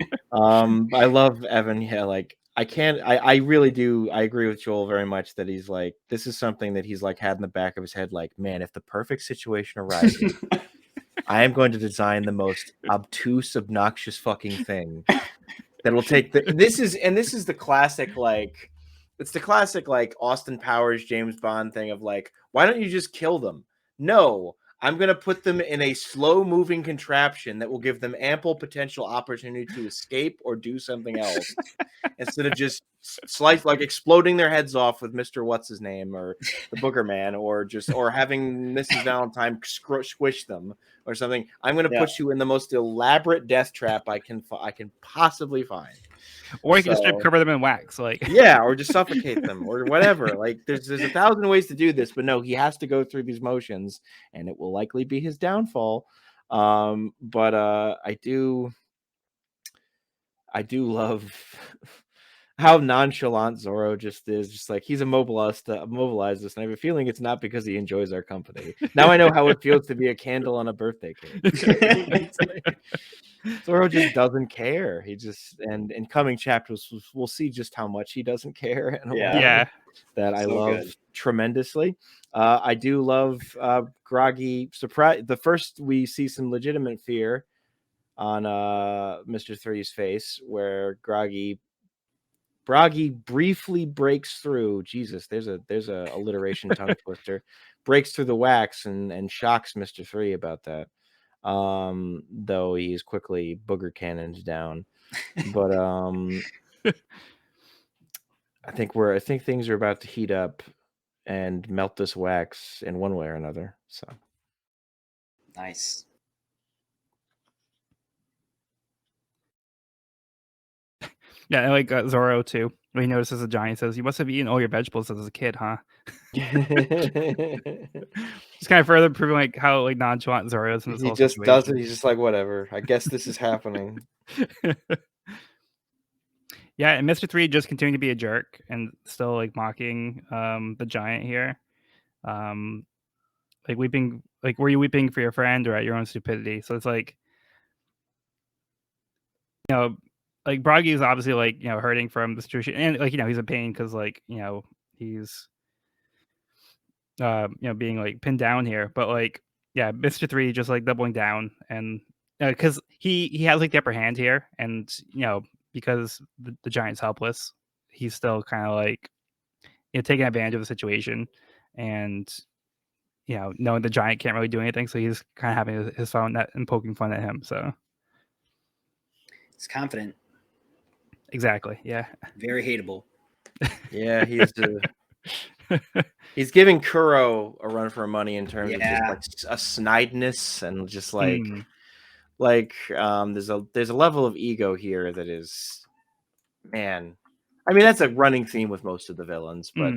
I love Evan. Yeah, like I really do. I agree with Joel very much that he's like, this is something that he's like had in the back of his head. Like, man, if the perfect situation arises, I am going to design the most obtuse, obnoxious fucking thing that will take this is the classic, like, it's the classic like Austin Powers James Bond thing of like, why don't you just kill them? No, I'm going to put them in a slow moving contraption that will give them ample potential opportunity to escape or do something else instead of just like exploding their heads off with Mr. What's his name or the Booger Man, or having Mrs. Valentine squish them or something. I'm going to put you in the most elaborate death trap I can possibly find. Or you can just cover them in wax, like or just suffocate them or whatever. Like there's 1,000 ways to do this, but no, he has to go through these motions, and it will likely be his downfall. But I do love how nonchalant Zoro just is. Just like, he's immobilized us, and I have a feeling it's not because he enjoys our company. Now I know how it feels to be a candle on a birthday cake. Zoro just doesn't care. He just, and in coming chapters we'll see just how much he doesn't care in a way that I love tremendously. I do love Groggy surprise. The first we see some legitimate fear on Mr. Three's face, where Groggy briefly breaks through. Jesus, there's a alliteration tongue twister. Breaks through the wax and shocks Mr. Three about that. Though he's quickly booger cannoned down. But I think things are about to heat up and melt this wax in one way or another. So nice. Yeah, I like Zoro too. When he notices a giant, he says, "You must have eaten all your vegetables as a kid, huh?" Just kind of further proving like how like nonchalant Zoro is in this he whole just situation. does it. He's just like, whatever. I guess this is happening. Yeah, and Mr. Three just continuing to be a jerk and still like mocking the giant here. Like weeping, like, were you weeping for your friend or at your own stupidity? So it's like, like Broggy is obviously like, hurting from the situation, and like, he's in pain because like, he's being like pinned down here. But like, yeah, Mr. Three just like doubling down, and because he has like the upper hand here, and because the giant's helpless, he's still kind of like taking advantage of the situation, and knowing the giant can't really do anything, so he's kind of having his fun and poking fun at him. So he's confident. Exactly. Yeah. Very hateable. Yeah, he's giving Kuro a run for money in terms of just like a snideness and just like there's a level of ego here that is, man. I mean, that's a running theme with most of the villains, but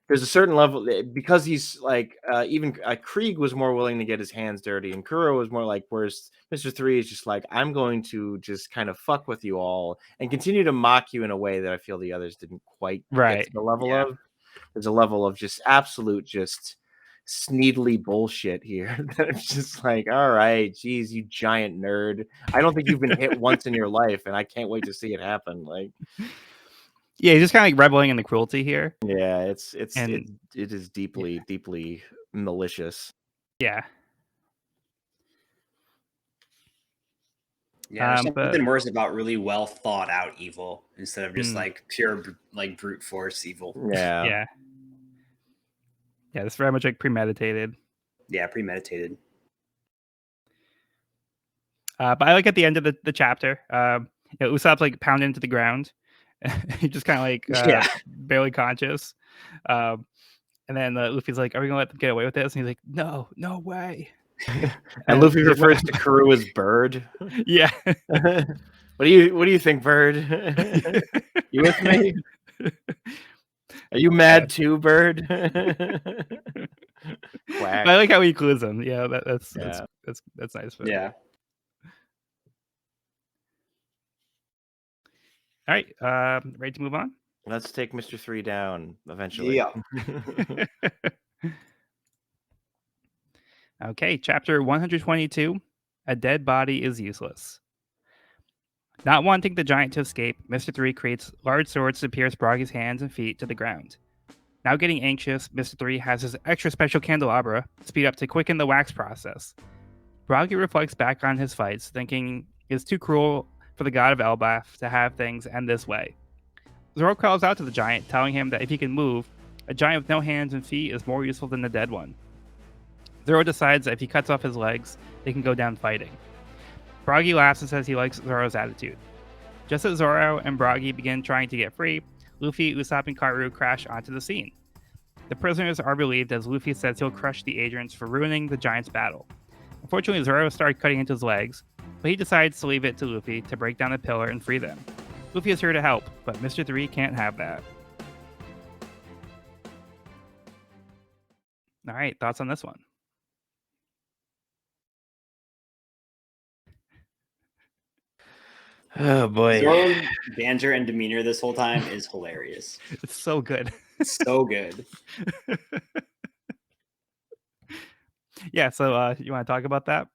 there's a certain level, because he's like even Krieg was more willing to get his hands dirty, and Kuro was more like, whereas Mr. Three is just like, I'm going to just kind of fuck with you all and continue to mock you in a way that I feel the others didn't quite get to the level of. There's a level of just absolute just sneedly bullshit here that it's just like, all right, geez, you giant nerd. I don't think you've been hit once in your life, and I can't wait to see it happen. Like, yeah, he's just kind of like reveling in the cruelty here. Yeah, it is deeply malicious. Yeah. Yeah, there's something worse about really well thought out evil instead of just like pure like brute force evil. Yeah. Yeah. Yeah, it's very much like premeditated. Yeah, premeditated. But I like at the end of the chapter, Usopp's like pounded into the ground, He's just kind of like Yeah. barely conscious. Um, and then Luffy's like, "Are we gonna let them get away with this?" And he's like, "No, no way." And Luffy he's like, refers to Karoo as Bird. Yeah. What do you think, Bird? You with me? Are you mad too, Bird? Quack. I like how he includes them. Yeah, that's nice. But Yeah. all right, ready to move on? Let's take Mr. 3 down eventually. Yeah. Okay, chapter 122. A dead body is useless. Not wanting the giant to escape, Mr. 3 creates large swords to pierce Broggy's hands and feet to the ground. Now getting anxious, Mr. 3 has his extra special candelabra speed up to quicken the wax process. Broggy reflects back on his fights, thinking it's too cruel for the god of Elbaf to have things end this way. Zoro calls out to the giant, telling him that if he can move, a giant with no hands and feet is more useful than a dead one. Zoro decides that if he cuts off his legs, they can go down fighting. Broggy laughs and says he likes Zoro's attitude. Just as Zoro and Broggy begin trying to get free, Luffy, Usopp, and Karu crash onto the scene. The prisoners are relieved as Luffy says he'll crush the agents for ruining the giant's battle. Unfortunately, Zoro started cutting into his legs, but he decides to leave it to Luffy to break down the pillar and free them. Luffy is here to help, but Mr. 3 can't have that. All right, thoughts on this one? Oh boy. Zoro's banter and demeanor this whole time is hilarious. It's so good. So good. Yeah, so you want to talk about that?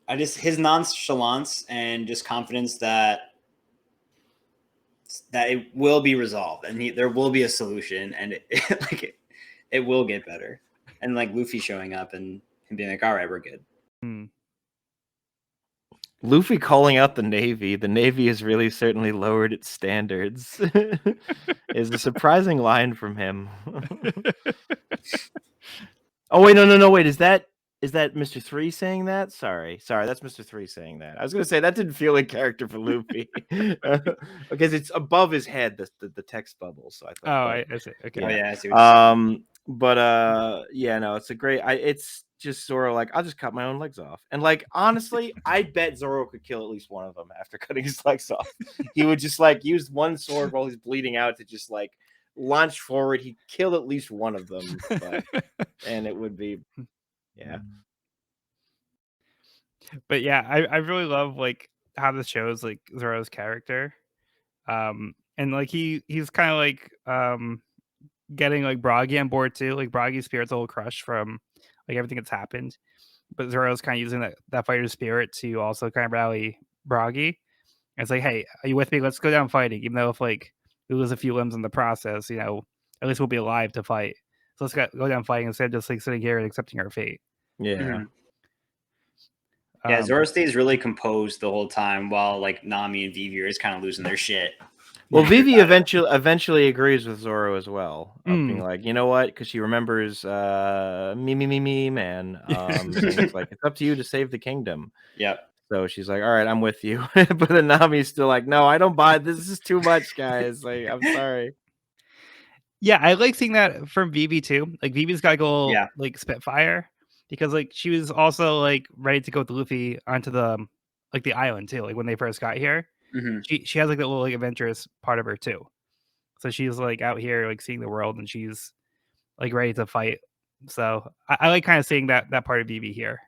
His nonchalance and just confidence that it will be resolved and there will be a solution and it will get better. And like Luffy showing up and him being like, all right, we're good. Luffy calling out the Navy. The Navy has really certainly lowered its standards. Is a surprising line from him. Oh wait, no, wait. Is that Mr. 3 saying that? Sorry, that's Mr. 3 saying that. I was gonna say that didn't feel like character for Luffy because it's above his head, the text bubble. So I thought. I see. Okay. Yeah. Oh yeah, I see what but yeah, no, it's a great. It's just Zoro like, I'll just cut my own legs off, and like honestly, I bet Zoro could kill at least one of them after cutting his legs off. He would just like use one sword while he's bleeding out to just like launch forward. He'd kill at least one of them, and it would be, yeah. But yeah, I really love like how this shows like Zoro's character, and like he's kind of like getting like Broggy on board too. Like Broggy's spirit's a little crushed from like everything that's happened, but Zoro's kind of using that fighter's spirit to also kind of rally Broggy. And it's like, hey, are you with me? Let's go down fighting, even though if like we lose a few limbs in the process, you know, at least we'll be alive to fight. So let's go down fighting instead of just like sitting here and accepting our fate. Yeah. Mm-hmm. Yeah, Zoro stays really composed the whole time while like Nami and Vivi are just kind of losing their shit. Well, Vivi eventually agrees with Zoro as well, being like, you know what? Because she remembers me, man. And it's like, it's up to you to save the kingdom. Yep. So she's like, all right, I'm with you. But then Nami's still like, no, I don't buy this. This is too much, guys. Like, I'm sorry. Yeah, I like seeing that from Vivi too. Like Vivi's got a go like Spitfire, because like she was also like ready to go with Luffy onto the like the island too. Like when they first got here, she has like the little like adventurous part of her too. So she's like out here like seeing the world, and she's like ready to fight. So I like kind of seeing that part of Vivi here.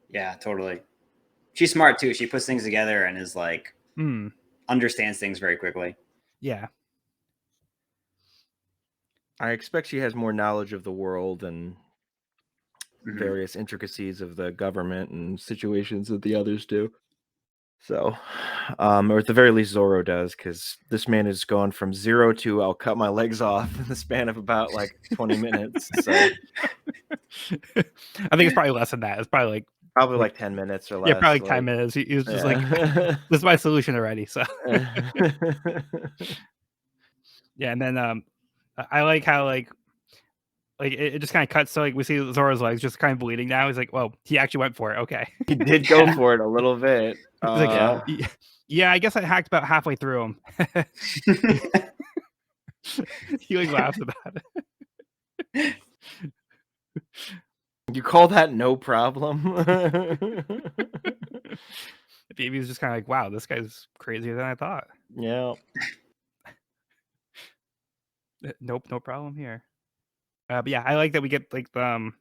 Yeah, totally. She's smart too. She puts things together and is like understands things very quickly. Yeah. I expect she has more knowledge of the world and various intricacies of the government and situations that the others do. So, or at the very least, Zoro does, because this man has gone from 0 to I'll cut my legs off in the span of about like 20 minutes. So, I think it's probably less than that. It's probably like 10 minutes or less. Yeah, probably like 10 minutes. He was just like, this is my solution already. So, yeah, and then I like how like like it just kind of cuts. So like we see Zoro's legs just kind of bleeding now. He's like, well, he actually went for it. Okay. He did go for it a little bit. He's like, yeah, I guess I hacked about halfway through him. He like laughs about it. You call that no problem? Baby was just kind of like, wow, this guy's crazier than I thought. Yeah. Nope, no problem here. But yeah, I like that we get like the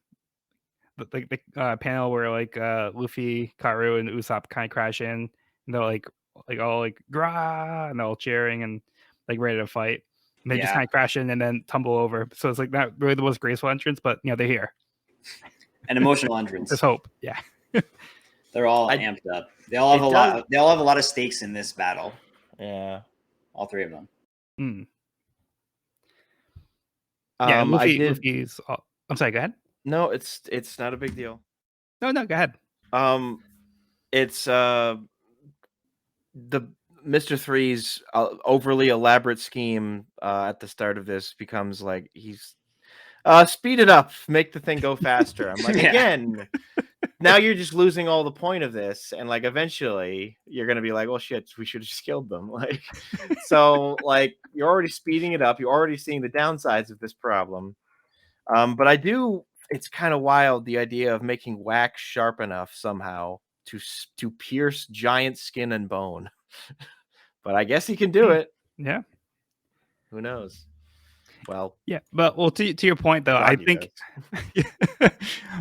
panel where like Luffy, Karu, and Usopp kind of crash in, and they're like all like gra, and they're all cheering and like ready to fight. And they just kind of crash in and then tumble over. So it's like not really the most graceful entrance, but you know they're here. An emotional entrance. There's hope. Yeah. They're all amped up. They all have a lot. They all have a lot of stakes in this battle. Yeah, all three of them. Yeah, Luffy's. I'm sorry. Go ahead. No, it's not a big deal. No, go ahead. It's the Mr. Three's overly elaborate scheme at the start of this becomes like he's speed it up, make the thing go faster. I'm like, again, now you're just losing all the point of this, and like eventually you're gonna be like, well, shit, we should have just killed them. Like, so like you're already speeding it up. You're already seeing the downsides of this problem. But I do. It's kind of wild, the idea of making wax sharp enough somehow to pierce giant skin and bone. But I guess he can do it. Yeah. Who knows? Well, yeah, but to your point though, I think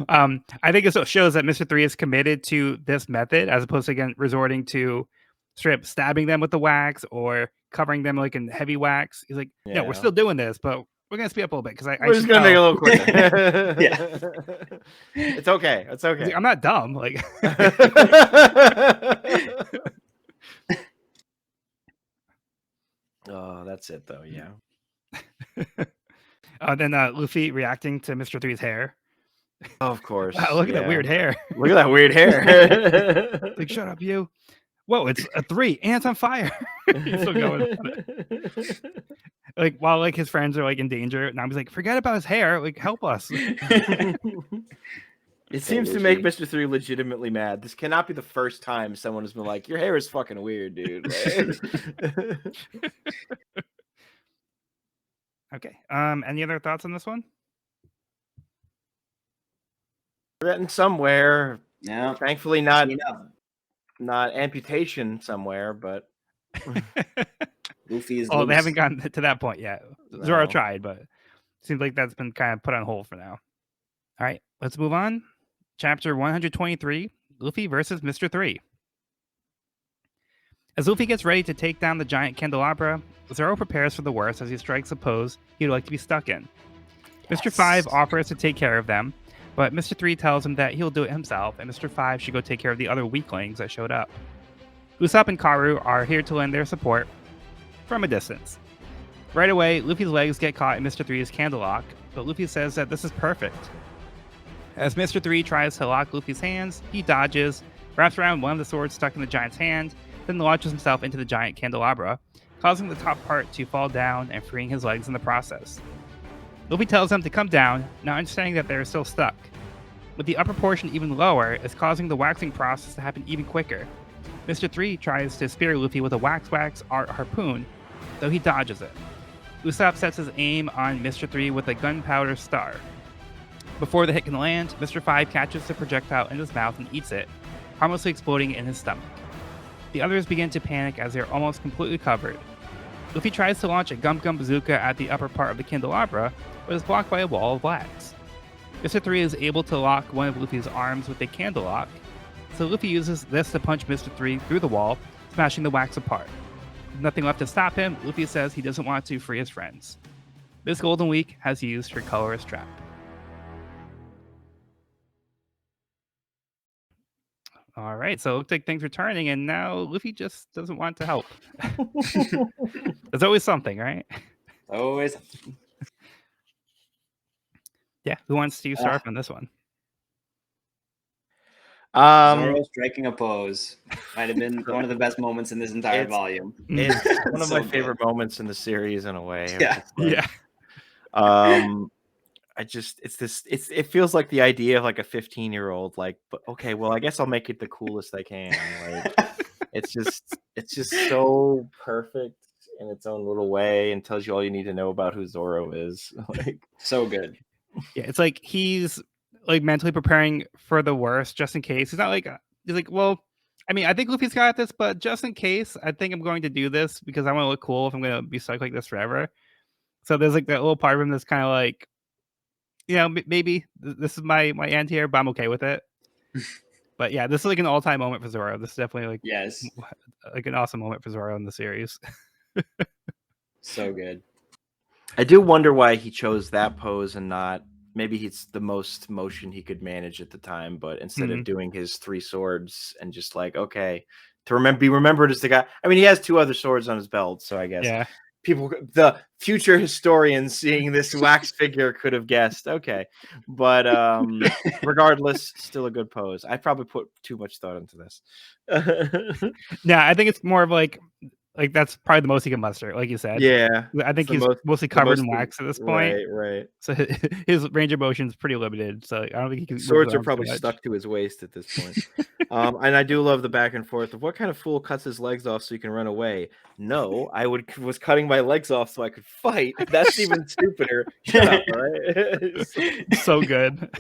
I think it shows that Mr. Three is committed to this method as opposed to again resorting to straight up stabbing them with the wax or covering them like in heavy wax. He's like, no, we're still doing this, but we're gonna speed up a little bit because we're just gonna make it a little quicker. Yeah, it's okay. It's okay. Like, I'm not dumb. Like, oh, that's it though. Yeah. Then Luffy reacting to Mr. Three's hair. Oh, of course. Wow, look at that weird hair. Look at that weird hair. Like, shut up, you. Whoa, it's a 3 and it's on fire. He's still going. Like while like his friends are like in danger, and I was like, forget about his hair. Like, help us. It seems to make Mr. Three legitimately mad. This cannot be the first time someone has been like, your hair is fucking weird, dude. Okay. Any other thoughts on this one? Written somewhere. Yeah. Thankfully not amputation somewhere, but Luffy is loose. They haven't gotten to that point yet. No. Zoro tried, but it seems like that's been kind of put on hold for now. All right, let's move on. Chapter 123, Luffy versus Mr. Three. As Luffy gets ready to take down the giant candelabra, Zoro prepares for the worst as he strikes a pose he'd like to be stuck in. Yes. Mr. 5 offers to take care of them, but Mr. 3 tells him that he'll do it himself, and Mr. 5 should go take care of the other weaklings that showed up. Usopp and Karu are here to lend their support from a distance. Right away, Luffy's legs get caught in Mr. 3's candle lock, but Luffy says that this is perfect. As Mr. 3 tries to lock Luffy's hands, he dodges, wraps around one of the swords stuck in the giant's hand, then launches himself into the giant candelabra, causing the top part to fall down and freeing his legs in the process. Luffy tells them to come down, not understanding that they're still stuck. With the upper portion even lower, it's causing the waxing process to happen even quicker. Mr. 3 tries to spear Luffy with a wax art harpoon, though he dodges it. Usopp sets his aim on Mr. 3 with a gunpowder star. Before the hit can land, Mr. 5 catches the projectile in his mouth and eats it, harmlessly exploding in his stomach. The others begin to panic as they are almost completely covered. Luffy tries to launch a Gum Gum Bazooka at the upper part of the candelabra, but is blocked by a wall of wax. Mr. 3 is able to lock one of Luffy's arms with a candle lock, so Luffy uses this to punch Mr. 3 through the wall, smashing the wax apart. With nothing left to stop him, Luffy says he doesn't want to free his friends. This Golden Week has used her colorless trap. All right, so it looks like things are turning, and now Luffy just doesn't want to help. There's always something, right? Always. Yeah, who wants to start on this one? Zoro striking a pose might have been one of the best moments in this entire volume. It's one of my favorite moments in the series in a way. Yeah. Yeah. it feels like the idea of like a 15-year-old, like, but okay, well, I guess I'll make it the coolest I can. Like, it's just so perfect in its own little way and tells you all you need to know about who Zoro is. Like, so good. Yeah, it's like he's like mentally preparing for the worst just in case. He's not like he's like, well, I mean, I think Luffy's got this, but just in case, I think I'm going to do this because I want to look cool if I'm going to be stuck like this forever. So there's like that little part of him that's kind of like, maybe this is my end here, but I'm okay with it. But yeah, this is like an all-time moment for Zoro. This is definitely like Yes, like an awesome moment for Zoro in the series. so good. I do wonder why he chose that pose and not, maybe he's the most motion he could manage at the time, but instead of doing his 3 swords and just like, okay, to be remembered as the guy. I mean, he has 2 other swords on his belt, so I guess Yeah. the future historians seeing this wax figure could have guessed. Okay, but regardless, still a good pose. I probably put too much thought into this. No, I think it's more of like that's probably the most he can muster, like you said. Yeah, I think it's he's mostly covered in wax at this point. Right. So his range of motion is pretty limited. So I don't think he can. Swords are probably stuck to his waist at this point. And I do love the back and forth of what kind of fool cuts his legs off so he can run away. No, I was cutting my legs off so I could fight. That's even stupider. Shut up, all right? So good.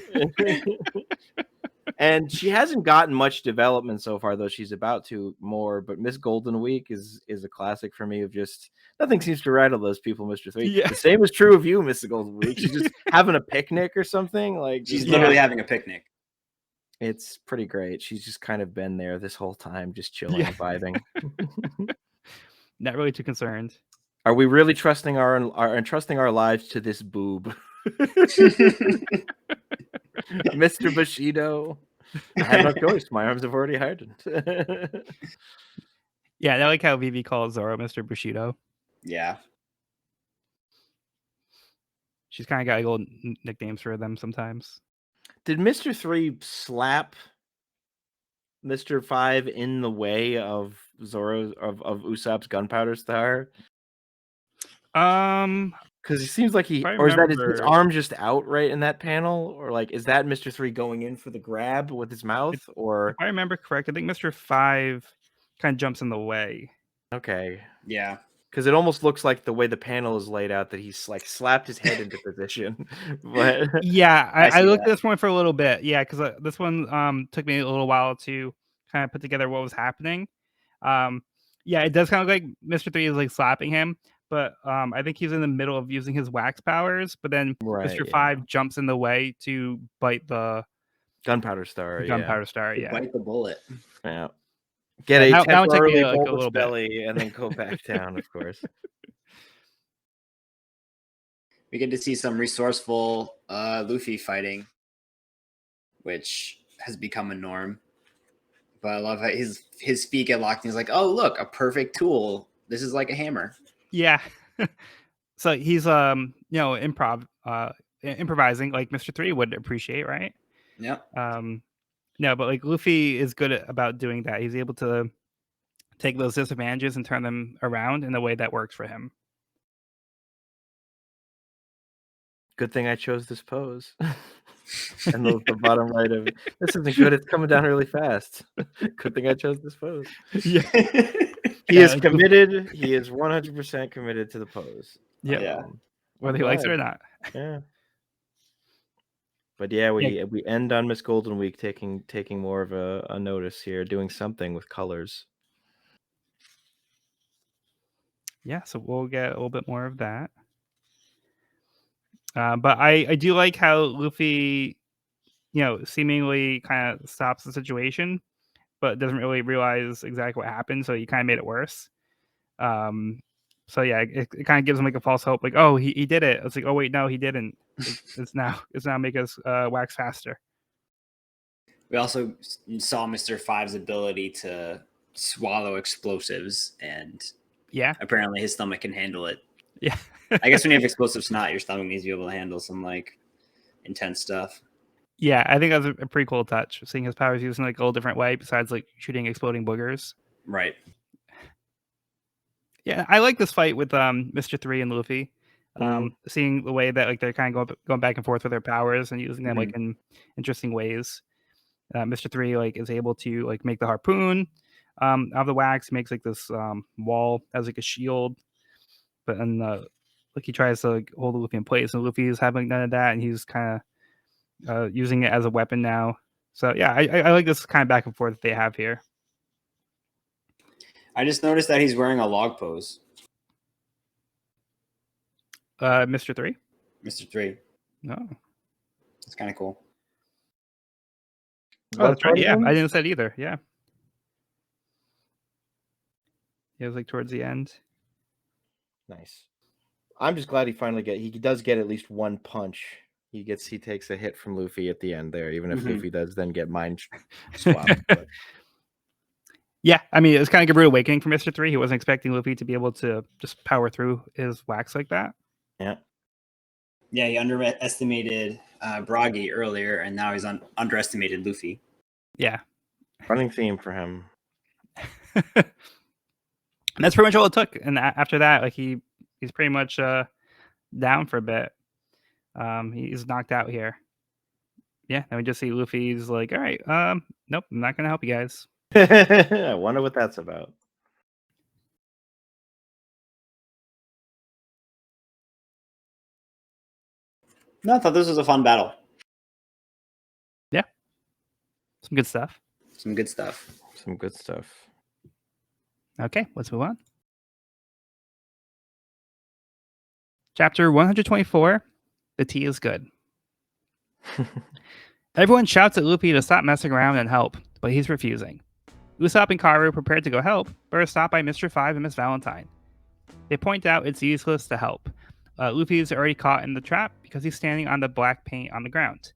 And she hasn't gotten much development so far, though she's about to more. But Miss Golden Week is a classic for me of just nothing seems to rattle those people, Mr. 3. Yeah. The same is true of you, Miss Golden Week. She's just having a picnic or something. Like, She's literally having a picnic. It's pretty great. She's just kind of been there this whole time, just chilling and vibing. Not really too concerned. Are we really trusting entrusting our lives to this boob? Mr. Bushido. I have no choice. My arms have already hardened. Yeah, I like how Vivi calls Zoro Mr. Bushido. Yeah. She's kind of got like little nicknames for them sometimes. Did Mr. 3 slap Mr. 5 in the way of Zoro's of Usopp's gunpowder star? Because it seems like or is that his arm just out right in that panel, or like is that Mr. 3 going in for the grab with his mouth? Or if I remember correct, I think Mr. 5 kind of jumps in the way. Okay. Yeah. Because it almost looks like the way the panel is laid out that he's like slapped his head into position. But yeah, I looked at this one for a little bit. Yeah, because this one took me a little while to kind of put together what was happening. Yeah, it does kind of look like Mr. 3 is like slapping him, but I think he's in the middle of using his wax powers. But then Mr. 5 jumps in the way to bite the gunpowder star. Gunpowder star. Yeah, bite the bullet. Yeah. Get a temporarily bulbous belly and then go back down, of course. We get to see some resourceful Luffy fighting, which has become a norm. But I love how his feet get locked and he's like, oh, look, a perfect tool. This is like a hammer. Yeah. So he's improvising like Mr. 3 would appreciate, right? Yep. No, but like Luffy is good about doing that. He's able to take those disadvantages and turn them around in a way that works for him. Good thing I chose this pose. And the bottom right of it. This isn't good. It's coming down really fast. Good thing I chose this pose. Yeah. He is committed. He is 100% committed to the pose. Yeah. Whether he likes it or not. Yeah. But yeah, we end on Miss Golden Week taking more of a notice here, doing something with colors. Yeah, so we'll get a little bit more of that. But I do like how Luffy, seemingly kind of stops the situation, but doesn't really realize exactly what happened. So he kind of made it worse. So yeah, it kind of gives him like a false hope, like, oh, he did it. It's like, oh wait, no, he didn't. It's now make us wax faster. We also saw Mr. 5's ability to swallow explosives, and apparently his stomach can handle it. Yeah. I guess when you have explosive snot, your stomach needs to be able to handle some like intense stuff. Yeah, I think that was a pretty cool touch, seeing his powers used in like a little different way besides like shooting exploding boogers. Right. Yeah, I like this fight with Mr. 3 and Luffy. Seeing the way that like they're kind of going back and forth with their powers and using them like in interesting ways. Mr. 3 like is able to like make the harpoon out of the wax. He makes like this wall as like a shield, but then like he tries to like, hold Luffy in place, and Luffy is having none of that, and he's kind of using it as a weapon now. So yeah, I like this kind of back and forth that they have here. I just noticed that he's wearing a log pose. Mr. 3? Mr. 3. No. It's kind of cool. Oh, that's right. Yeah, I didn't say it either. Yeah. It was like towards the end. Nice. I'm just glad he does get at least one punch. He takes a hit from Luffy at the end there, even if Luffy does then get mind swapped. Yeah, I mean, it was kind of a rude awakening for Mr. 3. He wasn't expecting Luffy to be able to just power through his wax like that. Yeah. Yeah, he underestimated Bragi earlier, and now he's underestimated Luffy. Yeah. Running theme for him. And that's pretty much all it took. And after that, like he's pretty much down for a bit. He's knocked out here. Yeah, and we just see Luffy's like, all right, nope, I'm not gonna help you guys. I wonder what that's about. No, I thought this was a fun battle. Yeah. Some good stuff. Some good stuff. Some good stuff. Okay, let's move on. Chapter 124, The Tea is Good. Everyone shouts at Luffy to stop messing around and help, but he's refusing. Usopp and Karu prepared to go help, but are stopped by Mr. 5 and Miss Valentine. They point out it's useless to help. Luffy is already caught in the trap because he's standing on the black paint on the ground.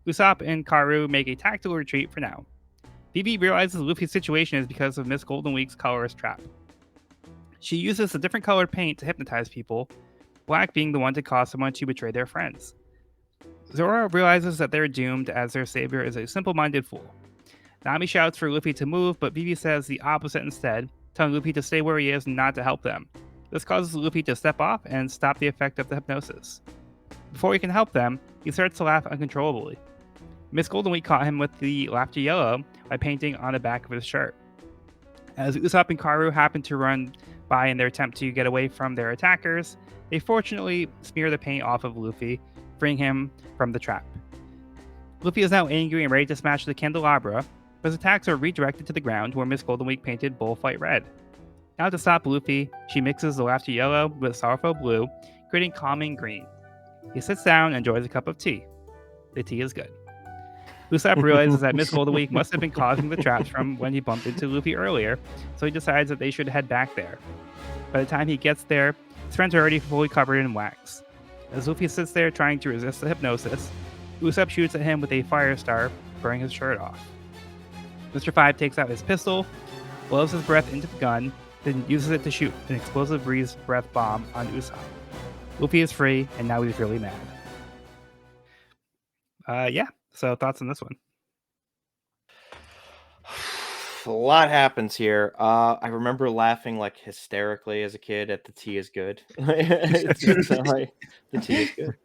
Usopp and Karu make a tactical retreat for now. Vivi realizes Luffy's situation is because of Miss Golden Week's colorist trap. She uses a different colored paint to hypnotize people, black being the one to cause someone to betray their friends. Zoro realizes that they're doomed as their savior is a simple-minded fool. Nami shouts for Luffy to move, but Vivi says the opposite instead, telling Luffy to stay where he is and not to help them. This causes Luffy to step off and stop the effect of the hypnosis. Before he can help them, he starts to laugh uncontrollably. Miss Golden Week caught him with the laughter yellow by painting on the back of his shirt. As Usopp and Karu happen to run by in their attempt to get away from their attackers, they fortunately smear the paint off of Luffy, freeing him from the trap. Luffy is now angry and ready to smash the candelabra, but his attacks are redirected to the ground where Miss Golden Week painted Bullfight red. Now to stop Luffy, she mixes the laughter yellow with sorrowful blue, creating calming green. He sits down and enjoys a cup of tea. The tea is good. Usopp realizes that Miss Golden Week must have been causing the traps from when he bumped into Luffy earlier, so he decides that they should head back there. By the time he gets there, his friends are already fully covered in wax. As Luffy sits there trying to resist the hypnosis, Usopp shoots at him with a fire star, burning his shirt off. Mr. 5 takes out his pistol, blows his breath into the gun, then uses it to shoot an explosive breeze breath bomb on Usopp. Luffy is free, and now he's really mad. Yeah, so thoughts on this one? A lot happens here. I remember laughing like hysterically as a kid at the tea is good. The tea is good.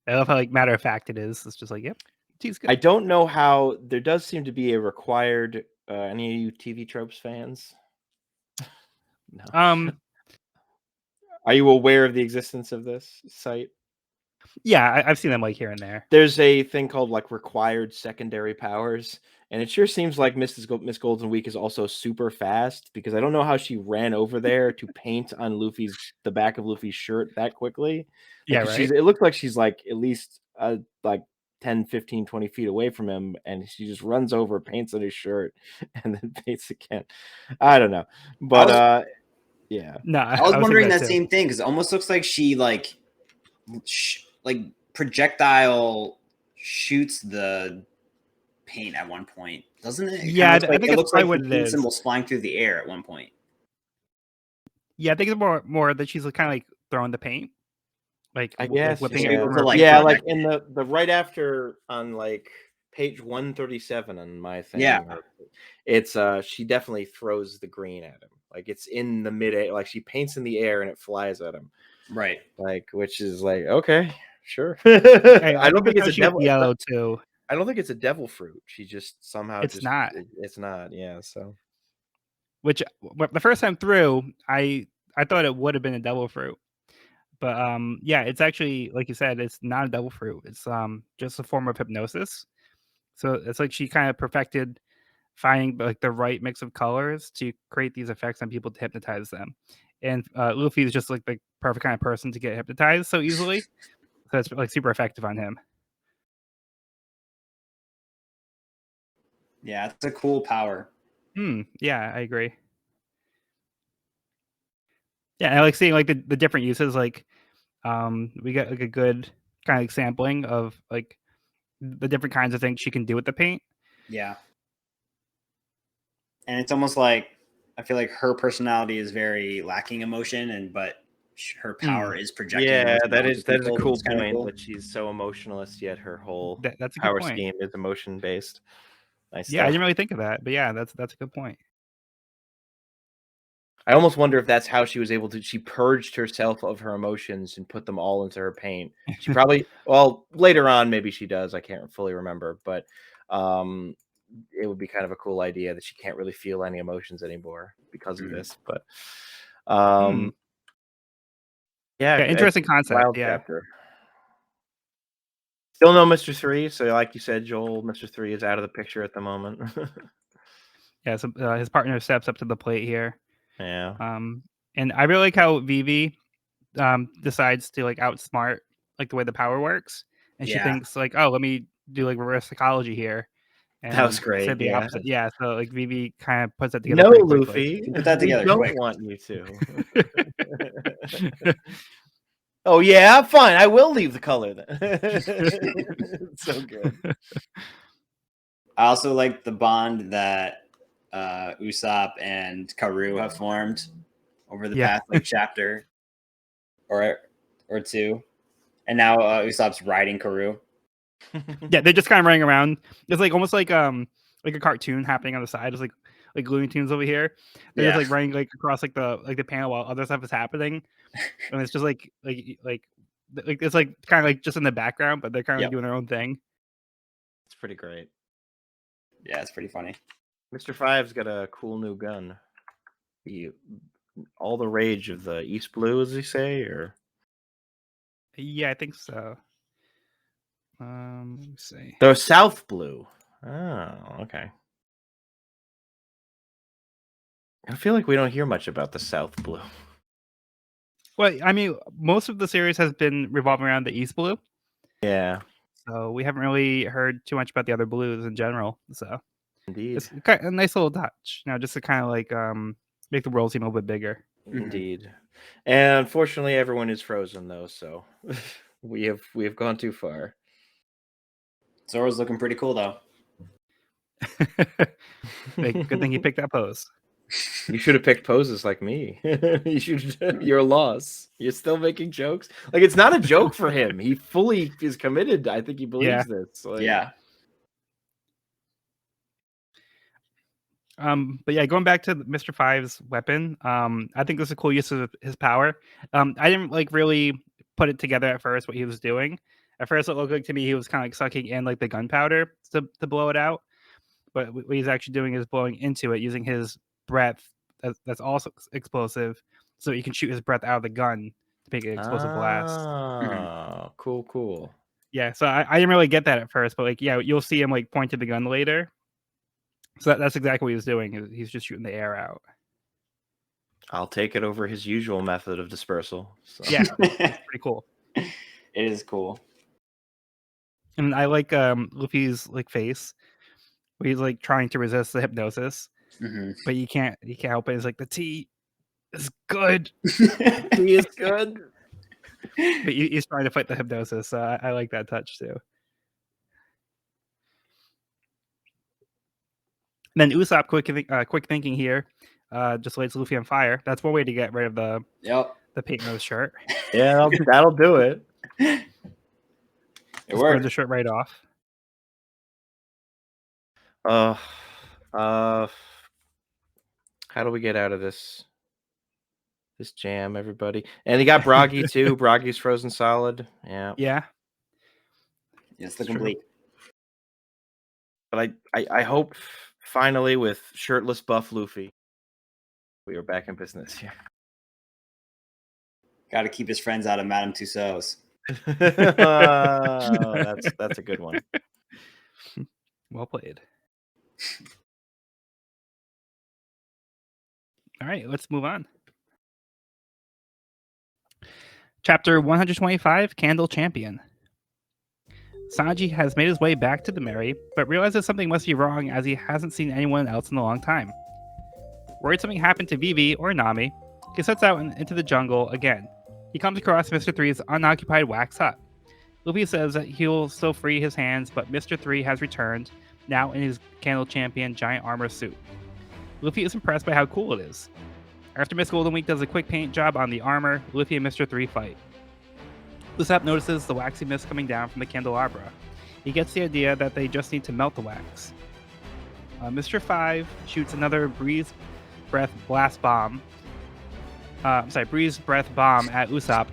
I love how like matter of fact it is. It's just like, yep, tea's good. I don't know how there does seem to be a required. Any of you TV Tropes fans? No. Are you aware of the existence of this site? Yeah, I've seen them like here and there. There's a thing called like required secondary powers, and it sure seems like Miss Golden Week is also super fast, because I don't know how she ran over there to paint on the back of Luffy's shirt that quickly. Yeah, right. It looks like she's like at least like 10, 15, 20 feet away from him, and she just runs over, paints on his shirt, and then paints again. I don't know, but yeah. No, I was wondering that same thing, because it almost looks like she like projectile shoots the paint at one point, doesn't it? Yeah, I think it looks like what it is. Symbols flying through the air at one point. Yeah, I think it's more that she's kind of like throwing the paint, like I guess whipping it over. Like in the right after on like page 137 on my thing. Yeah, it's she definitely throws the green at him. Like it's in the mid-air, like she paints in the air and it flies at him. Right. Like, which is like, okay, sure. Hey, I don't think that's it's how a she gets devil. yellow too. I don't think it's a devil fruit. She just somehow It's not. it's not. Yeah. So Which the first time through, I thought it would have been a devil fruit. But yeah, it's actually like you said, it's not a devil fruit. It's just a form of hypnosis. So it's like she kind of perfected finding like the right mix of colors to create these effects on people to hypnotize them. And Luffy is just like the perfect kind of person to get hypnotized so easily. So it's like super effective on him. Yeah, it's a cool power. Yeah, I agree. Yeah, I like seeing like the different uses. Like we get like a good kind of sampling of like the different kinds of things she can do with the paint. Yeah. And it's almost like I feel like her personality is very lacking emotion, but her power is projecting yeah, emotion onto that is a people, cool which is kind of point. cool. That she's so emotionless, yet her whole That's a good power point. scheme is emotion based. Nice Yeah, I stuff. didn't really think of that, but yeah, that's a good point. I almost wonder if that's how she was able to. She purged herself of her emotions and put them all into her paint. She probably, well, later on, maybe she does. I can't fully remember, but it would be kind of a cool idea that she can't really feel any emotions anymore because of this. But yeah, Yeah, interesting concept. wild Yeah, chapter. Still no Mr. 3, so like you said, Joel, Mr. 3 is out of the picture at the moment. yeah. So his partner steps up to the plate here. Yeah. And I really like how Vivi decides to like outsmart like the way the power works, and she Yeah. thinks like, oh, let me do like reverse psychology here, That was and say great, the yeah. opposite. Yeah, so like Vivi kind of puts that together No, pretty quickly. Luffy, Put that we together don't quick. want you to. Oh, yeah, fine, I will leave the color then. It's so good. I also like the bond that Usopp and Karu have formed over the Yeah. past like chapter or two, and now Usopp's riding Karu. Yeah, they're just kind of running around. It's like almost like a cartoon happening on the side. It's like Looney Tunes over here. They're just Yeah. like running like across like the panel while other stuff is happening, and it's just like it's like kind of like just in the background, but they're kind of like Yep. doing their own thing. It's pretty great. Yeah, it's pretty funny. Mr. Five's got a cool new gun. All the rage of the East Blue, as they say, or Yeah, I think so. Let me see. the South Blue. Oh, okay. I feel like we don't hear much about the South Blue. Well, I mean, most of the series has been revolving around the East Blue, Yeah, so we haven't really heard too much about the other blues in general. So indeed. it's kind of a nice little touch, just to kind of like make the world seem a little bit bigger. Indeed. And unfortunately everyone is frozen though, so we have gone too far. Zoro's looking pretty cool though. Like, good thing he picked that pose. You should have picked poses like me. You're a loss. You're still making jokes. Like, it's not a joke for him. He fully is committed. I think he believes this. Like, Yeah. But yeah, going back to Mr. Five's weapon, I think this is a cool use of his power. I didn't like really put it together at first what he was doing. At first, it looked like to me he was kind of like sucking in like the gunpowder to blow it out. But what he's actually doing is blowing into it using his breath that's also explosive, so he can shoot his breath out of the gun to make an explosive blast. Oh, cool. Yeah, so I didn't really get that at first, but like, yeah, you'll see him like point to the gun later. So that's exactly what he was doing. He's just shooting the air out. I'll take it over his usual method of dispersal. So. Yeah, it's pretty cool. It is cool. And I like Luffy's like face where he's like trying to resist the hypnosis, but he can't help it. It's like the tea is good. He is good. But he's trying to fight the hypnosis. So I like that touch too. And then Usopp, quick thinking here, just lights Luffy on fire. That's one way to get rid of the paint on his shirt. Yeah, that'll do it. It just worked. burns the shirt right off. How do we get out of this jam, everybody? And he got Broggy too. Broggy's frozen solid. Yeah. Yeah. It's the It's true. complete. But I hope finally with shirtless buff Luffy, we are back in business here. Got to keep his friends out of Madame Tussauds. That's a good one. Well played. All right, let's move on. Chapter 125, Candle Champion. Sanji has made his way back to the Mary, but realizes something must be wrong as he hasn't seen anyone else in a long time. Worried something happened to Vivi or Nami, he sets out into the jungle again. He comes across Mr. Three's unoccupied wax hut. Luffy says that he'll still free his hands, but Mr. Three has returned, now in his Candle Champion giant armor suit. Luffy is impressed by how cool it is. After Miss Golden Week does a quick paint job on the armor, Luffy and Mr. Three fight. Usopp notices the waxy mist coming down from the candelabra. He gets the idea that they just need to melt the wax. Mr. Five shoots another breeze breath bomb at Usopp.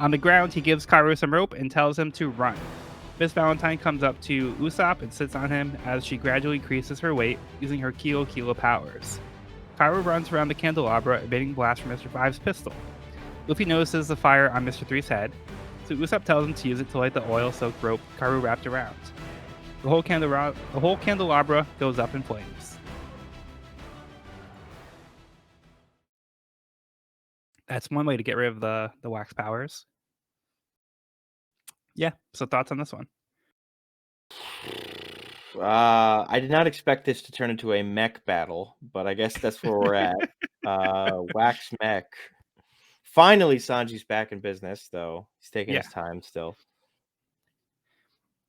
On the ground, he gives Karu some rope and tells him to run. Miss Valentine comes up to Usopp and sits on him as she gradually increases her weight using her Kilo powers. Karu runs around the candelabra, emitting blasts from Mr. Five's pistol. Luffy notices the fire on Mr. Three's head, so Usopp tells him to use it to light the oil-soaked rope Karu wrapped around. The whole candelabra goes up in flames. That's one way to get rid of the wax powers. Yeah, so thoughts on this one? I did not expect this to turn into a mech battle, but I guess that's where we're at. Wax mech. Finally, Sanji's back in business, though. He's taking his time still.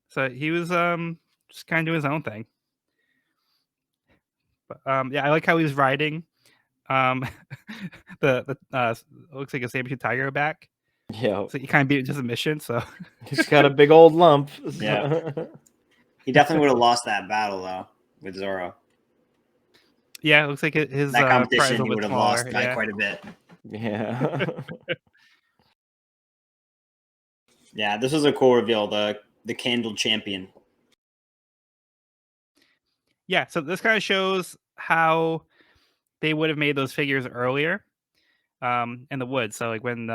So he was just kind of doing his own thing. But I like how he's riding the looks like a saber-tooth tiger back. Yeah. So he kind of beat it just a mission, so he's got a big old lump. Yeah. He definitely would have lost that battle though with Zoro. Yeah, it looks like his that competition he would have lost by quite a bit. Yeah. Yeah, this was a cool reveal, the Candle Champion. Yeah, so this kind of shows how they would have made those figures earlier in the woods. So like when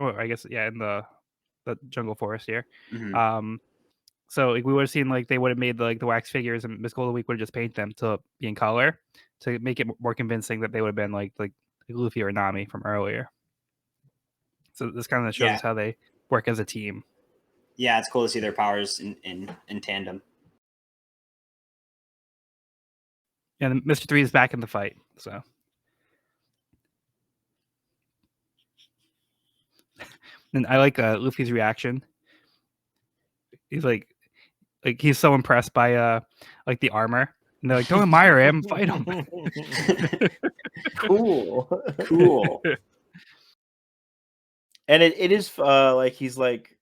or I guess in the jungle forest here. Mm-hmm. So like, we would have seen like they would have made the wax figures, and Miss Golden Week would have just painted them to be in color to make it more convincing that they would have been like Luffy or Nami from earlier. So this kind of shows us how they work as a team. Yeah, it's cool to see their powers in tandem. And Mr. Three is back in the fight, so. And I like Luffy's reaction. He's like he's so impressed by like the armor, and they're like, "Don't admire him, fight him." Cool. And it is like he's like,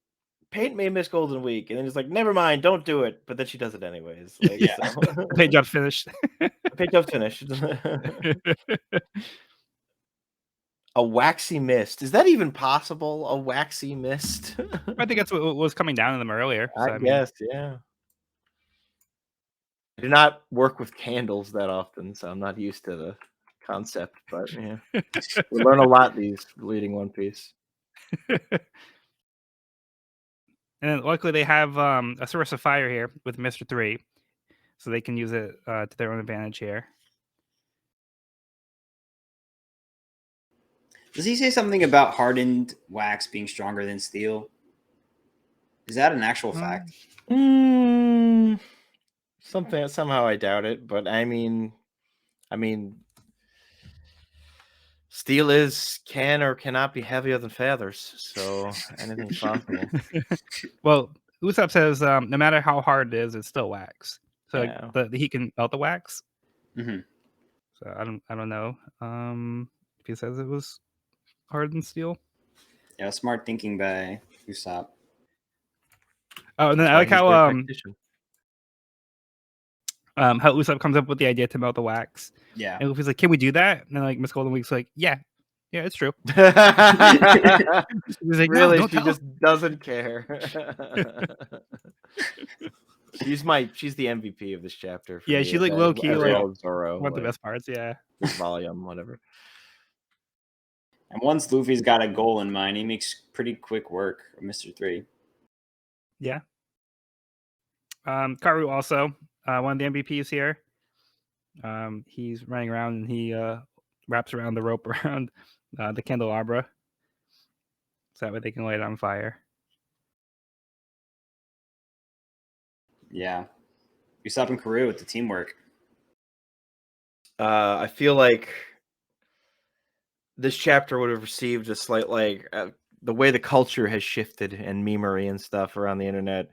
paint me Miss Golden Week, and then he's like, never mind, don't do it. But then she does it anyways. Like, So. Paint job finished. Paint job finished. A waxy mist. Is that even possible? A waxy mist? I think that's what was coming down to them earlier. So, I guess, yeah. I do not work with candles that often, so I'm not used to the concept. But yeah, we learn a lot reading One Piece. And then luckily they have a source of fire here with Mr. Three, so they can use it to their own advantage here. Does he say something about hardened wax being stronger than steel? Is that an actual fact? Somehow I doubt it, but I mean, steel can or cannot be heavier than feathers, so anything's possible. Well, Usopp says no matter how hard it is, it's still wax. So he can melt the wax. Mm-hmm. So I don't know if he says it was hardened steel. Yeah, smart thinking by Usopp. Oh, and then I like how How Usopp comes up with the idea to melt the wax. Yeah. And Luffy's like, "Can we do that?" And then like Miss Golden Week's like, "Yeah, it's true." He's like, "No, Really, don't she tell." just doesn't care. She's the MVP of this chapter for Yeah, me, she's like low key, as like well as Zoro, one of the like best parts. Yeah. this volume, whatever. And once Luffy's got a goal in mind, he makes pretty quick work of Mr. 3. Yeah. Karu also one of the MVPs here. He's running around and he wraps around the rope around the candelabra, so that way they can light it on fire. Yeah. Usopp and Karoo with the teamwork. I feel like this chapter would have received a slight the way the culture has shifted and memery and stuff around the internet.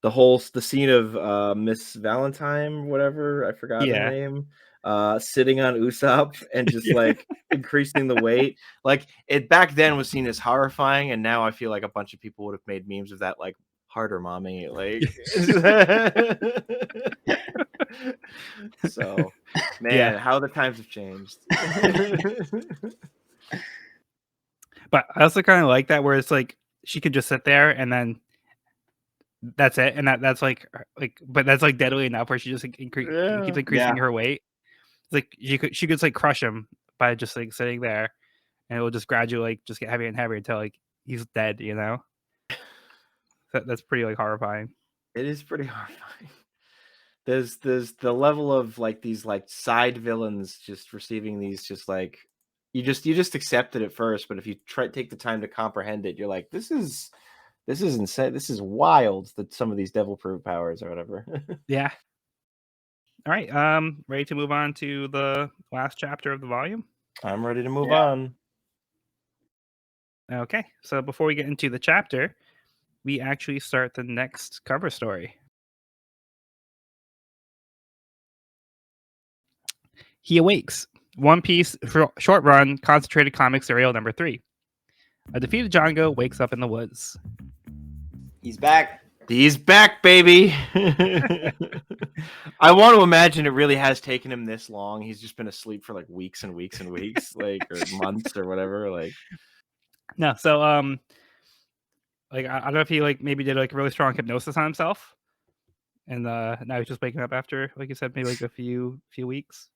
The scene of Miss Valentine, whatever, I forgot her Yeah. name, sitting on Usopp and just like increasing the weight. Like it back then was seen as horrifying, and now I feel like a bunch of people would have made memes of that, like harder mommy, like so man, how the times have changed. But I also kind of like that where it's like she could just sit there and then that's it, and that's like but that's like deadly enough where she just like, keeps increasing her weight. It's like she could like crush him by just like sitting there, and it will just gradually like just get heavier and heavier until like he's dead. That's pretty like horrifying. It is pretty horrifying. There's the level of like these like side villains just receiving these just like you just accept it at first, but if you take the time to comprehend it, you're like, this is insane. This is wild that some of these devil fruit powers or whatever. Yeah. All right. Ready to move on to the last chapter of the volume? I'm ready to move on. Okay. So before we get into the chapter, we actually start the next cover story. He Awakes. One Piece short run concentrated comic serial number 3. A defeated Django wakes up in the woods. He's back. He's back, baby. I want to imagine it really has taken him this long. He's just been asleep for like weeks and weeks and weeks, like or months or whatever. Like no, so like I don't know if he like maybe did like really strong hypnosis on himself, and now he's just waking up after, like you said, maybe like a few weeks.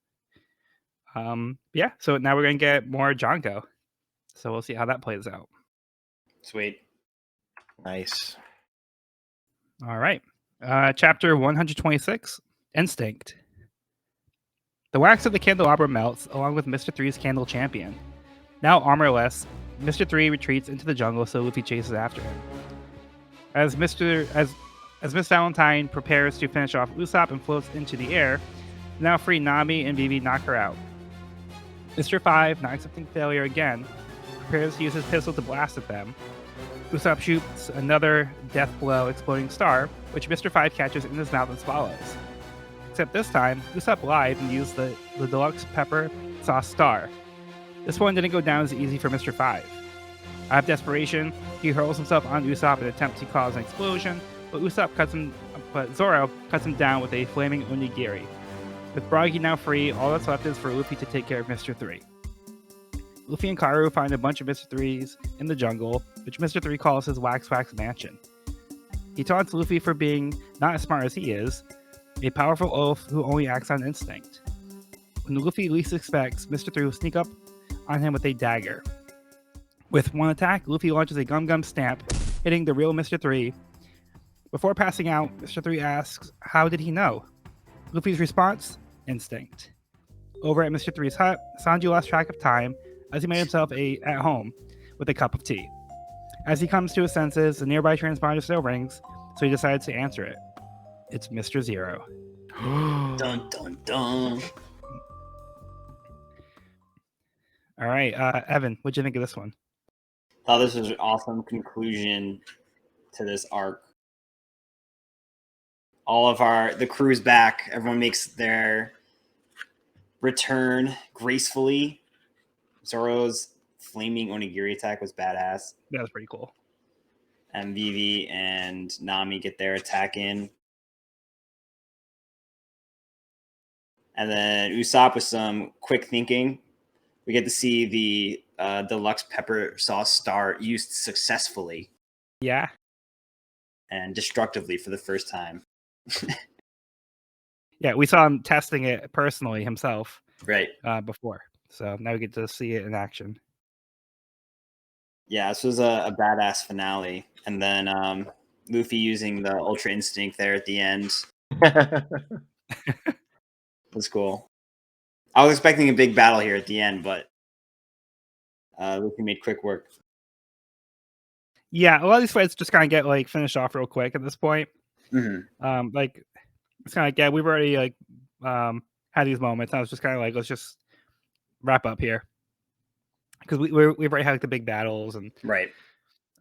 Yeah. So now we're gonna get more Django. So we'll see how that plays out. Sweet. nice. All right. Chapter 126, Instinct. The wax of the candelabra melts, along with Mr. Three's candle champion. Now armorless, Mr. Three retreats into the jungle so Luffy chases after him. As Miss Valentine prepares to finish off Usopp and floats into the air, now free Nami and Vivi knock her out. Mr. 5, not accepting failure again, prepares to use his pistol to blast at them. Usopp shoots another death blow exploding star, which Mr. 5 catches in his mouth and swallows. Except this time, Usopp lied and used the deluxe pepper sauce star. This one didn't go down as easy for Mr. 5. Out of desperation, he hurls himself on Usopp in an attempt to cause an explosion, but Zoro cuts him down with a flaming onigiri. With Bragi now free, all that's left is for Luffy to take care of Mr. 3. Luffy and Karu find a bunch of Mr. 3s in the jungle, which Mr. 3 calls his Wax Mansion. He taunts Luffy for being not as smart as he is, a powerful oaf who only acts on instinct. When Luffy least expects, Mr. 3 will sneak up on him with a dagger. With one attack, Luffy launches a Gum Gum Stamp, hitting the real Mr. 3. Before passing out, Mr. 3 asks, how did he know? Luffy's response, instinct. Over at Mr. 3's hut, Sanji lost track of time as he made himself at home with a cup of tea. As he comes to his senses, the nearby transponder still rings, so he decides to answer it. It's Mr. Zero. Dun dun dun. All right, Evan, what'd you think of this one? Thought this was an awesome conclusion to this arc. All of the crew's back. Everyone makes their return gracefully. Zoro's flaming onigiri attack was badass. That was pretty cool. And Vivi and Nami get their attack in. And then Usopp with some quick thinking. We get to see the deluxe pepper sauce star used successfully. Yeah. And destructively for the first time. Yeah, we saw him testing it personally himself. Right. Before. So now we get to see it in action. Yeah, this was a badass finale. And then Luffy using the Ultra Instinct there at the end. Was cool. I was expecting a big battle here at the end, but Luffy made quick work. Yeah, a lot of these fights just kind of get like finished off real quick at this point. Mm-hmm. Like it's kind of like, yeah, we've already like had these moments. I was just kind of like, let's just wrap up here because we've already had like the big battles and right.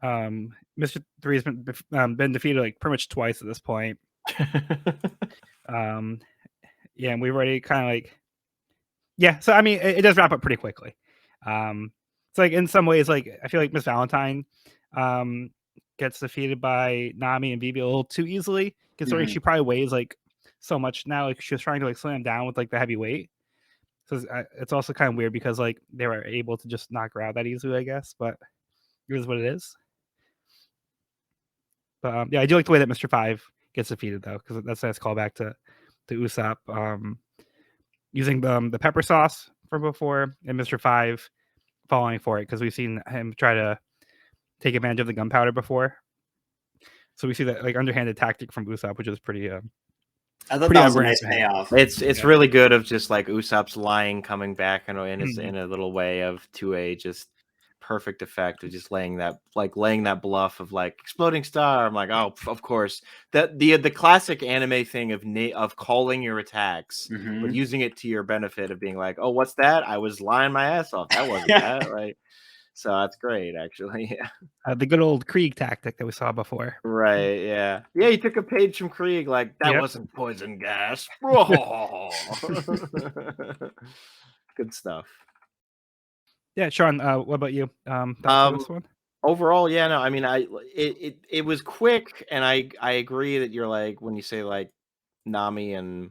Mr. 3 has been defeated like pretty much twice at this point. Yeah, and we've already kind of like, yeah. So I mean, it does wrap up pretty quickly. It's like in some ways, like I feel like Miss Valentine gets defeated by Nami and Vivi a little too easily, considering she probably weighs like so much now. Like she was trying to like slam down with like the heavy weight. So it's also kind of weird because like they were able to just knock her out that easily, I guess. But it is what it is. But yeah, I do like the way that Mr. 5 gets defeated though, because that's a nice callback to Usopp using the pepper sauce from before, and Mr. 5 falling for it because we've seen him try to take advantage of the gunpowder before. So we see that like underhanded tactic from Usopp, which is pretty. I thought that was a nice payoff. It's really good of just like Usopp's lying coming back in a little way of to a just perfect effect of just laying that bluff of like exploding star. I'm like, oh, of course, that the classic anime thing of calling your attacks but using it to your benefit of being like, oh, what's that? I was lying my ass off. That wasn't that, right? So that's great, actually. Yeah, the good old Krieg tactic that we saw before. Right? Yeah. He took a page from Krieg. Like that wasn't poison gas. Good stuff. Yeah, Sean. What about you? Thoughts on this one? Overall, yeah, no, I mean, it was quick, and I agree that you're like when you say like Nami and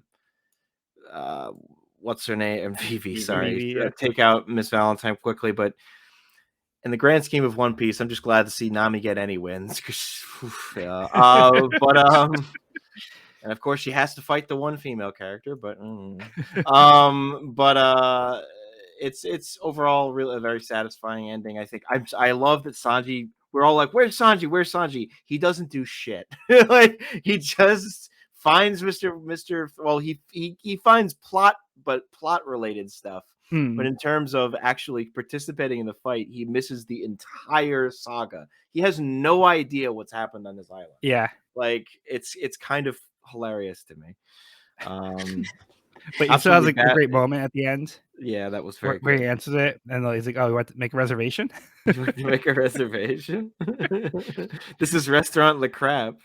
what's her name and Vivi, sorry, Vivi, yeah. take out Miss Valentine quickly, but in the grand scheme of One Piece, I'm just glad to see Nami get any wins. And of course, she has to fight the one female character, but it's overall really a very satisfying ending. I think I love that Sanji. We're all like, "Where's Sanji? Where's Sanji?" He doesn't do shit. Like he just finds Mr. Well, he finds plot related stuff. But in terms of actually participating in the fight, he misses the entire saga. He has no idea what's happened on this island. Yeah, like it's kind of hilarious to me. But he still has like a great moment at the end. Yeah, that was very where good. he answers it, and he's like, "Oh, you want to make a reservation?" Make a reservation. This is restaurant Le Crab.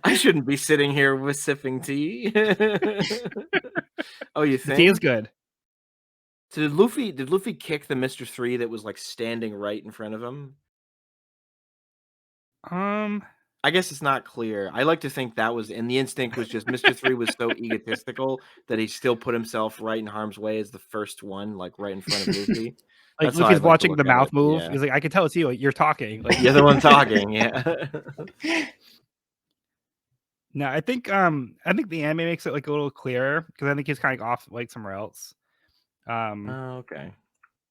I shouldn't be sitting here with sipping tea. Oh, you think? The tea is good. So did Luffy kick the Mr. 3 that was like standing right in front of him? I guess it's not clear. I like to think that was, and the instinct was just Mr. 3 was so egotistical that he still put himself right in harm's way as the first one, like right in front of Luffy. Like Luffy's watching the mouth move. Yeah. He's like, I can tell it's you. You're talking. Like you're the one talking. Yeah. No, I think the anime makes it like a little clearer because I think he's kind of off like somewhere else. Okay.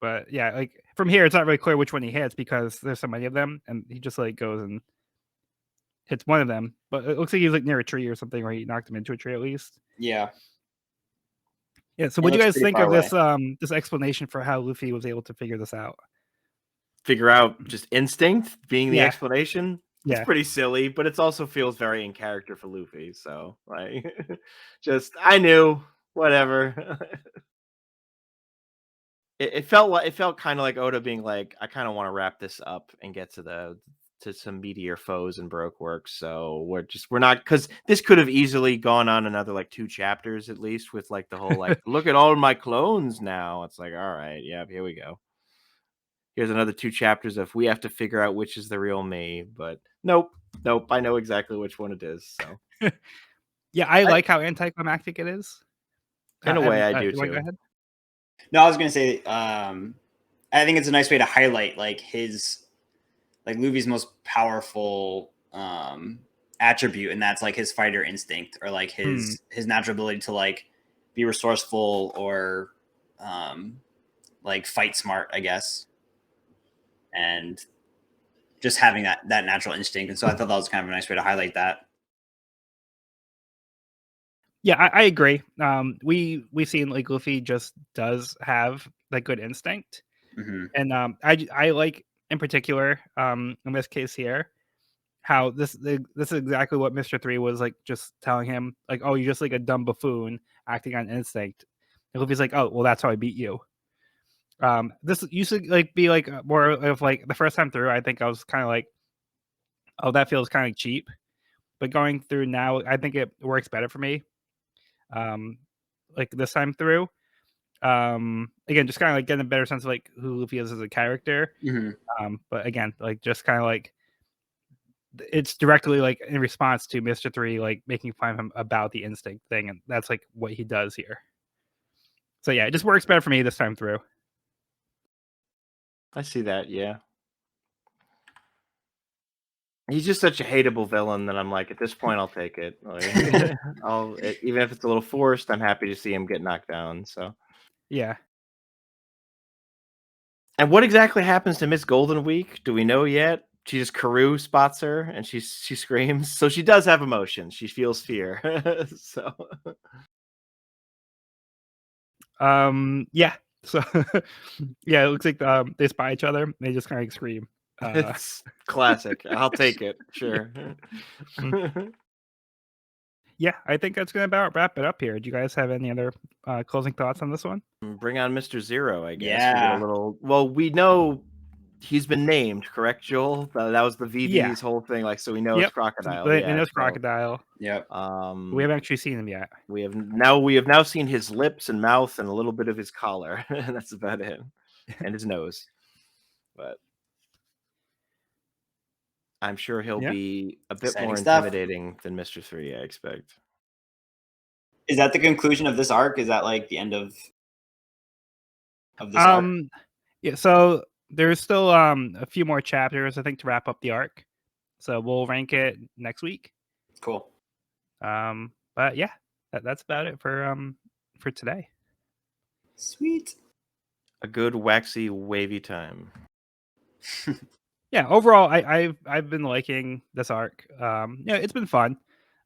But yeah, like from here, it's not really clear which one he hits because there's so many of them, and he just like goes and hits one of them. But it looks like he's like near a tree or something, or he knocked him into a tree at least. Yeah. Yeah. So, what do you guys think of this this explanation for how Luffy was able to figure this out? Figure out just instinct being the explanation. Yeah. It's pretty silly, but it also feels very in character for Luffy. So, like, just I knew whatever. It felt kind of like Oda being like, I kind of want to wrap this up and get to some meatier foes and Baroque works. So we're not, because this could have easily gone on another like 2 chapters at least with like the whole like look at all of my clones now. It's like, all right, yeah, here we go. Here's another 2 chapters of we have to figure out which is the real me. But nope, I know exactly which one it is. So Yeah, I like how anticlimactic it is. In a way, I do you wanna go too. ahead? No, I was gonna say, I think it's a nice way to highlight like Luffy's most powerful attribute, and that's like his fighter instinct, or like his natural ability to like be resourceful or like fight smart, I guess, and just having that natural instinct. And so I thought that was kind of a nice way to highlight that. Yeah, I agree. We've seen like Luffy just does have that good instinct, and I like in particular in this case here how this is exactly what Mister 3 was like just telling him, like, oh, you're just like a dumb buffoon acting on instinct. And Luffy's like, oh, well, that's how I beat you. This used to like be like more of like the first time through. I think I was kind of like, oh, that feels kind of cheap. But going through now, I think it works better for me. Um, like this time through. Again, just kind of like getting a better sense of like who Luffy is as a character. But again, like just kind of like it's directly like in response to Mr. 3 like making fun of him about the instinct thing, and that's like what he does here. So yeah, it just works better for me this time through. I see that, yeah. He's just such a hateable villain that I'm like, at this point, I'll take it. Like, even if it's a little forced, I'm happy to see him get knocked down. So, Yeah. and what exactly happens to Miss Golden Week? Do we know yet? She just Karoo spots her and she screams. So she does have emotions. She feels fear. So Yeah. So yeah, it looks like they spy each other. They just kind of scream. it's classic. I'll take it. Sure. Yeah, I think that's gonna about wrap it up here. Do you guys have any other closing thoughts on this one? Bring on Mr. Zero, I guess. We get a Yeah. little. Well, we know he's been named, correct, Joel? That was the Yeah. VV's whole thing. Like, so we know Yep. it's Crocodile. They Yeah. know it's So, Crocodile. Yep. We haven't actually seen him yet. we have now seen his lips and mouth and a little bit of his collar. And that's about it. And his nose. But I'm sure he'll Yeah. be a bit Exciting more stuff. intimidating than Mr. 3, I expect. Is that the conclusion of this arc? Is that like the end of this arc? Yeah, so there's still a few more chapters I think to wrap up the arc. So we'll rank it next week. Cool. But yeah, that's about it for today. Sweet. A good waxy wavy time. Yeah, overall I've been liking this arc. Yeah, it's been fun.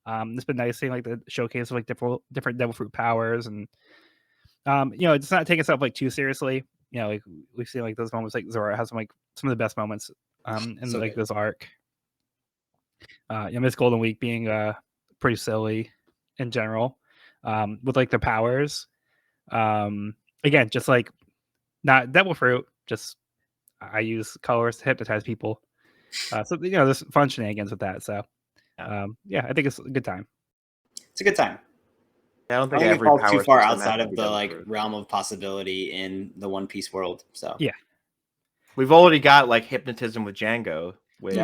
It's been nice seeing like the showcase of like different devil fruit powers, and it's not taking itself like too seriously. Like we've seen like those moments, like Zora has some of the best moments in So like good. this arc. Miss Golden Week being pretty silly in general, with like the powers. Again, just like not devil fruit, just I use colors to hypnotize people. So there's fun shenanigans with that. So yeah, I think it's a good time. It's a good time. I don't I think think it every falls power too far system has outside to of be the devil like fruit. realm of possibility in the One Piece world. So Yeah. We've already got like hypnotism with Django,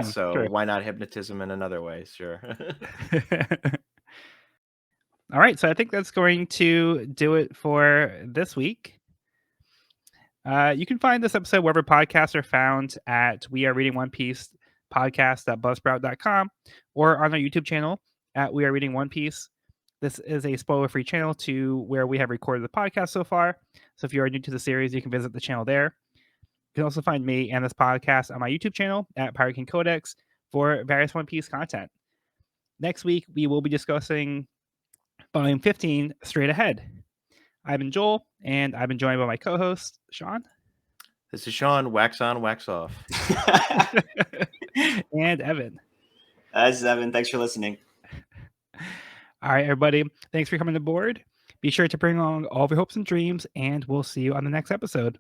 so true. why not hypnotism in another way? Sure. All right, so I think that's going to do it for this week. You can find this episode wherever podcasts are found at We Are Reading One Piece podcast.buzzsprout.com or on our YouTube channel at We Are Reading One Piece. This is a spoiler-free channel to where we have recorded the podcast so far. So if you are new to the series, you can visit the channel there. You can also find me and this podcast on my YouTube channel at Pirate King Codex for various One Piece content. Next week, we will be discussing Volume 15, Straight Ahead. I've been Joel, and I've been joined by my co-host, Sean. This is Sean, wax on, wax off. And Evan. That's Evan. Thanks for listening. All right, everybody. Thanks for coming aboard. Be sure to bring along all of your hopes and dreams, and we'll see you on the next episode.